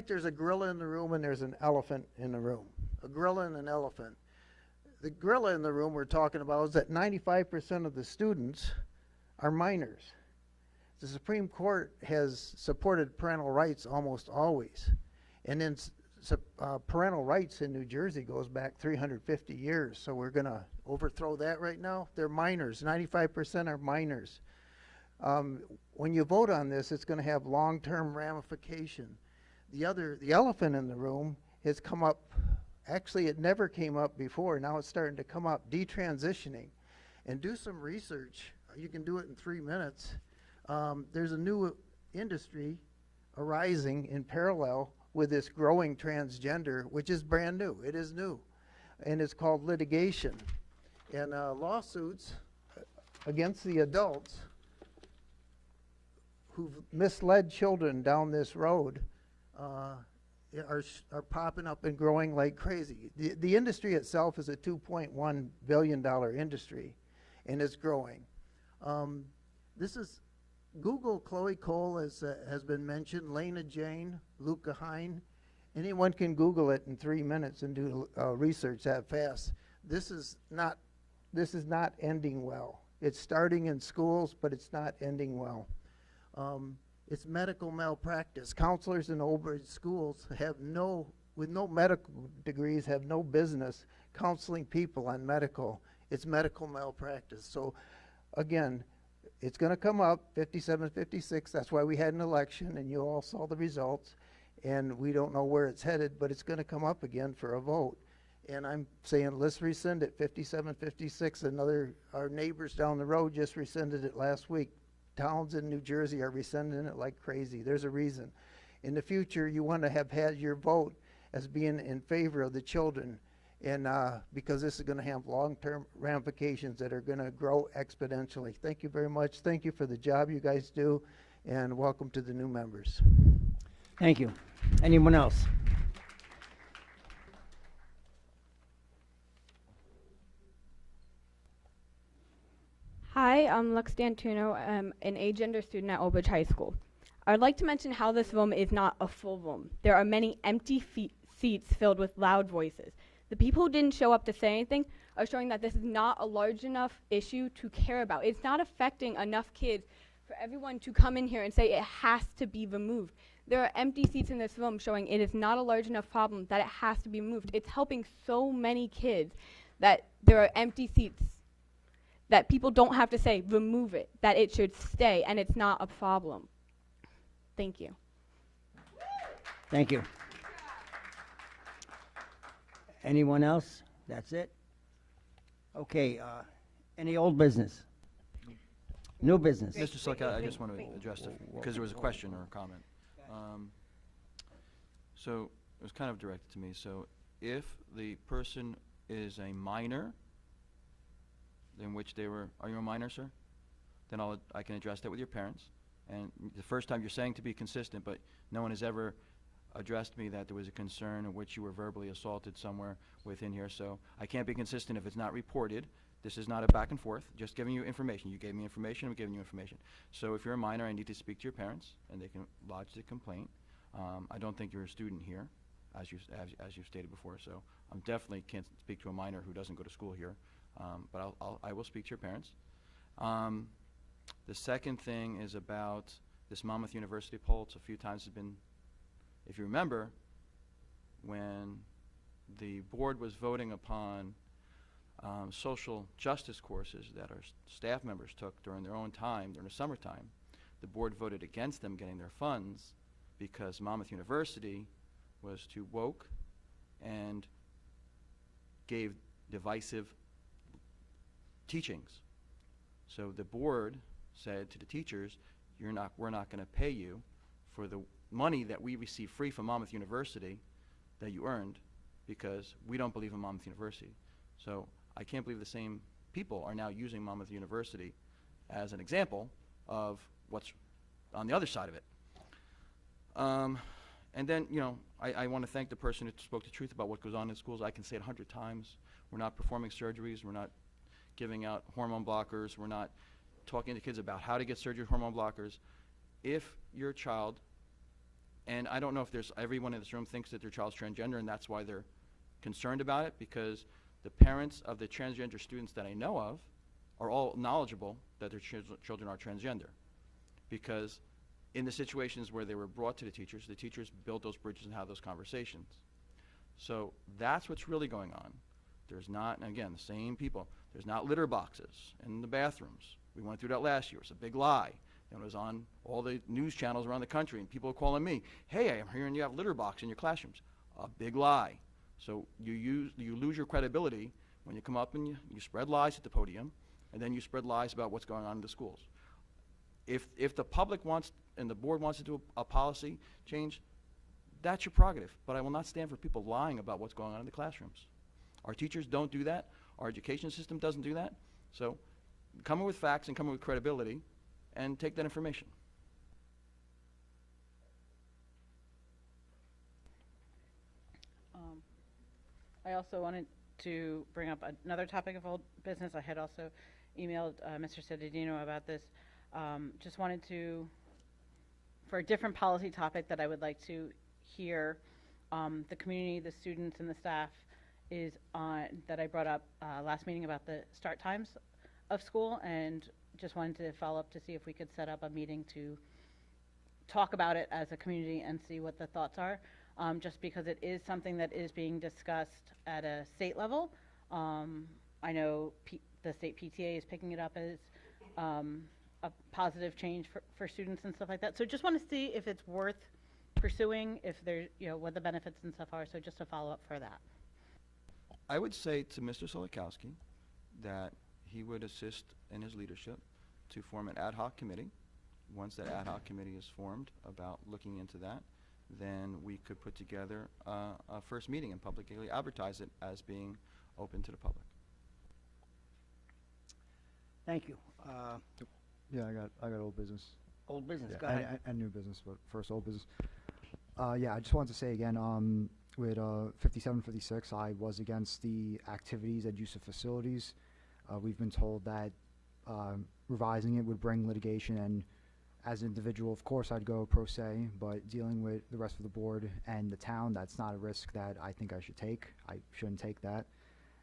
there's a gorilla in the room and there's an elephant in the room. A gorilla and an elephant. The gorilla in the room we're talking about is that 95% of the students are minors. The Supreme Court has supported parental rights almost always. And then parental rights in New Jersey goes back 350 years. So we're going to overthrow that right now? They're minors. 95% are minors. When you vote on this, it's going to have long-term ramification. The elephant in the room has come up. Actually, it never came up before. Now it's starting to come up. Detransitioning. And do some research. You can do it in 3 minutes. There's a new industry arising in parallel with this growing transgender, which is brand new. It is new. And it's called litigation. And lawsuits against the adults who've misled children down this road are popping up and growing like crazy. The industry itself is a $2.1 billion industry, and it's growing. This is Google Chloe Cole has been mentioned, Lena Jane, Luca Hine, Anyone can Google it in 3 minutes and do research that fast. This is not ending well. It's starting in schools, but it's not ending well. It's medical malpractice. Counselors in Old Bridge schools with no medical degrees, have no business counseling people on medical. It's medical malpractice. So again, it's going to come up, 57, 56. That's why we had an election, and you all saw the results. And we don't know where it's headed, but it's going to come up again for a vote. And I'm saying let's rescind it, 57, 56. Our neighbors down the road just rescinded it last week. Towns in New Jersey are rescinding it like crazy. There's a reason. In the future, you want to have had your vote as being in favor of the children, and because this is going to have long-term ramifications that are going to grow exponentially. Thank you very much. Thank you for the job you guys do, and welcome to the new members. Thank you. Anyone else? Hi, I'm Lux D'Antuno. I'm an agender student at Old Bridge High School. I would like to mention how this room is not a full room. There are many empty seats filled with loud voices. The people who didn't show up to say anything are showing that this is not a large enough issue to care about. It's not affecting enough kids for everyone to come in here and say it has to be removed. There are empty seats in this room showing it is not a large enough problem that it has to be removed. It's helping so many kids that there are empty seats, that people don't have to say remove it, that it should stay, and it's not a problem. Thank you. Thank you. Anyone else? That's it? Okay, any old business? New business? Mr. Slick, I just want to address it because there was a question or a comment. So it was kind of directed to me. So if the person is a minor, in which they were, are you a minor, sir? Then I can address that with your parents. And the first time you're saying to be consistent, but no one has ever addressed me that there was a concern in which you were verbally assaulted somewhere within here. So I can't be consistent if it's not reported. This is not a back and forth, just giving you information. You gave me information, I'm giving you information. So if you're a minor, I need to speak to your parents, and they can lodge the complaint. I don't think you're a student here, as you stated before, so I definitely can't speak to a minor who doesn't go to school here. But I will speak to your parents. The second thing is about this Monmouth University poll. It's a few times has been, if you remember, when the board was voting upon social justice courses that our staff members took during their own time, during the summertime, the board voted against them getting their funds because Monmouth University was too woke and gave divisive teachings. So the board said to the teachers, we're not going to pay you for the money that we receive free from Monmouth University that you earned because we don't believe in Monmouth University. So I can't believe the same people are now using Monmouth University as an example of what's on the other side of it. And then, you know, I want to thank the person who spoke the truth about what goes on in schools. I can say it 100 times. We're not performing surgeries. We're not giving out hormone blockers. We're not talking to kids about how to get surgery with hormone blockers. If your child, and I don't know if there's everyone in this room thinks that their child's transgender and that's why they're concerned about it, because the parents of the transgender students that I know of are all knowledgeable that their children are transgender. Because in the situations where they were brought to the teachers built those bridges and had those conversations. So that's what's really going on. There's not, and again, the same people, there's not litter boxes in the bathrooms. We went through that last year. It's a big lie. And it was on all the news channels around the country, and people are calling me, hey, I'm hearing you have litter box in your classrooms. A big lie. So you lose your credibility when you come up and you spread lies at the podium, and then you spread lies about what's going on in the schools. If the public wants and the board wants to do a policy change, that's your prerogative. But I will not stand for people lying about what's going on in the classrooms. Our teachers don't do that. Our education system doesn't do that. So come in with facts and come in with credibility and take that information. I also wanted to bring up another topic of old business. I had also emailed Mr. Cededino about this. Just wanted to, for a different policy topic that I would like to hear the community, the students, and the staff is on, that I brought up last meeting about the start times of school, and just wanted to follow up to see if we could set up a meeting to talk about it as a community and see what the thoughts are, just because it is something that is being discussed at a state level. I know the state PTA is picking it up as a positive change for students and stuff like that. So just want to see if it's worth pursuing, if there's, what the benefits and stuff are. So just a follow up for that. I would say to Mr. Solikowski that he would assist in his leadership to form an ad hoc committee. Once that ad hoc committee is formed about looking into that, then we could put together a first meeting and publicly advertise it as being open to the public. Thank you. Yeah, I got old business. Old business, Yeah, go ahead. and new business, but first old business. Yeah, I just wanted to say again, with 5756, I was against the activities and use of facilities. We've been told that revising it would bring litigation, and as an individual, of course, I'd go pro se, but dealing with the rest of the board and the town, that's not a risk that I think I should take. I shouldn't take that.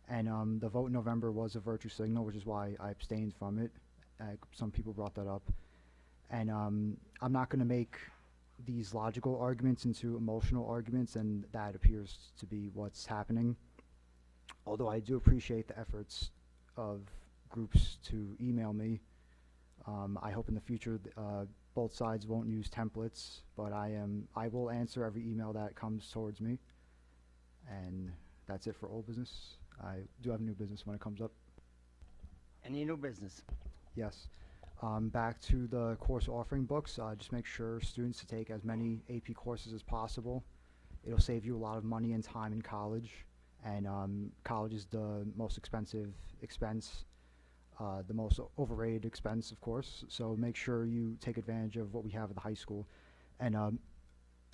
And the vote in November was a virtue signal, which is why I abstained from it. Some people brought that up. And I'm not going to make these logical arguments into emotional arguments, and that appears to be what's happening. Although I do appreciate the efforts of groups to email me. I hope in the future both sides won't use templates, but I will answer every email that comes towards me. And that's it for old business. I do have new business when it comes up. Any new business? Yes. Back to the course offering books, just make sure students to take as many AP courses as possible. It'll save you a lot of money and time in college, and college is the most expensive expense, the most overrated expense, of course, so make sure you take advantage of what we have at the high school. And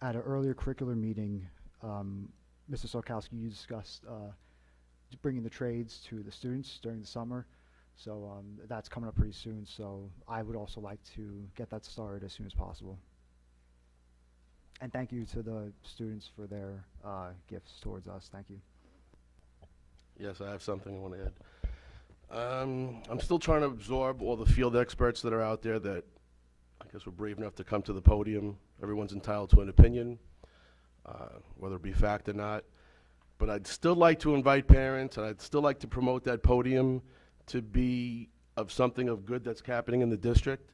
at an earlier curricular meeting, Mr. Solikowski, you discussed bringing the trades to the students during the summer. So that's coming up pretty soon, so I would also like to get that started as soon as possible. And thank you to the students for their gifts towards us. Thank you. Yes, I have something I want to add. I'm still trying to absorb all the field experts that are out there that I guess were brave enough to come to the podium. Everyone's entitled to an opinion, whether it be fact or not. But I'd still like to invite parents, and I'd still like to promote that podium to be of something of good that's happening in the district.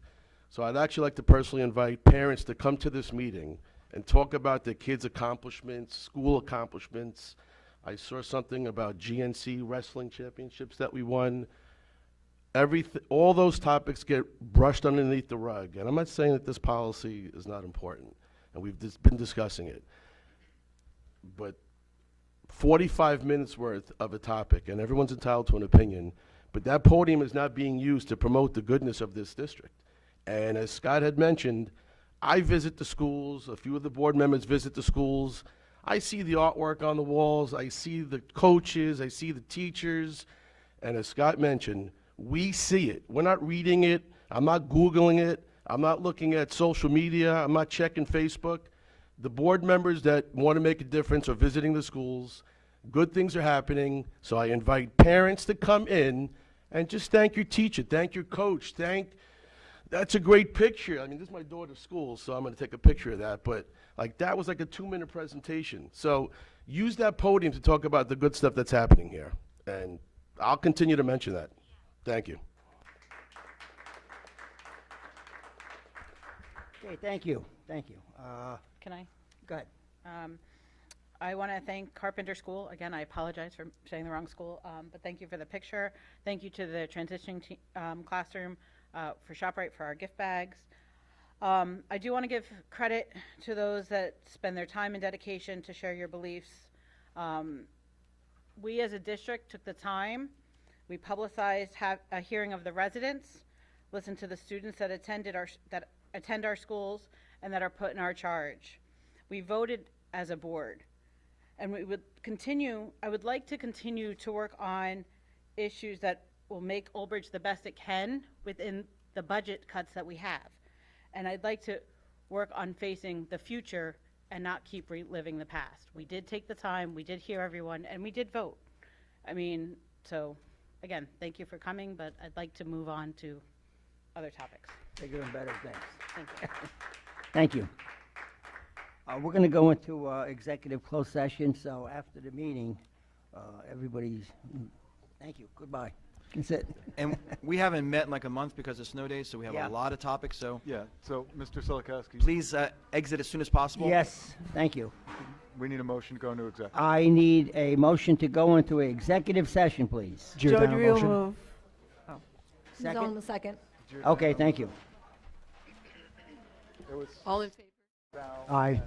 So I'd actually like to personally invite parents to come to this meeting and talk about their kids' accomplishments, school accomplishments. I saw something about GNC wrestling championships that we won. All those topics get brushed underneath the rug. And I'm not saying that this policy is not important, and we've been discussing it. But 45 minutes worth of a topic, and everyone's entitled to an opinion, but that podium is not being used to promote the goodness of this district. And as Scott had mentioned, I visit the schools, a few of the board members visit the schools. I see the artwork on the walls, I see the coaches, I see the teachers, and as Scott mentioned, we see it. We're not reading it, I'm not Googling it, I'm not looking at social media, I'm not checking Facebook. The board members that want to make a difference are visiting the schools. Good things are happening, so I invite parents to come in and just thank your teacher, thank your coach, that's a great picture. I mean, this is my daughter's school, so I'm going to take a picture of that, but like that was like a 2-minute presentation. So use that podium to talk about the good stuff that's happening here, and I'll continue to mention that. Thank you. Okay, thank you. Thank you. Can I? Go ahead. I want to thank Carpenter School. Again, I apologize for saying the wrong school, but thank you for the picture. Thank you to the transitioning classroom for ShopRite for our gift bags. I do want to give credit to those that spend their time and dedication to share your beliefs. We as a district took the time. We publicized a hearing of the residents, listened to the students that attend our schools and that are put in our charge. We voted as a board, and we would continue. I would like to continue to work on issues that will make Old Bridge the best it can within the budget cuts that we have. And I'd like to work on facing the future and not keep reliving the past. We did take the time, we did hear everyone, and we did vote. I mean, so, again, thank you for coming, but I'd like to move on to other topics. Bigger and better things. Thank you. Thank you. We're going to go into executive closed session, so after the meeting, everybody's, thank you, goodbye. That's it. And we haven't met in like a month because of snow days, so we have Yeah. a lot of topics, so Yeah, so Mr. Silikowski. please exit as soon as possible. Yes, thank you. We need a motion to go into executive. I need a motion to go into an executive session, please. Giordano motion. move. Second? Zone the second. Okay, thank you. It was All in favor? Val Aye. and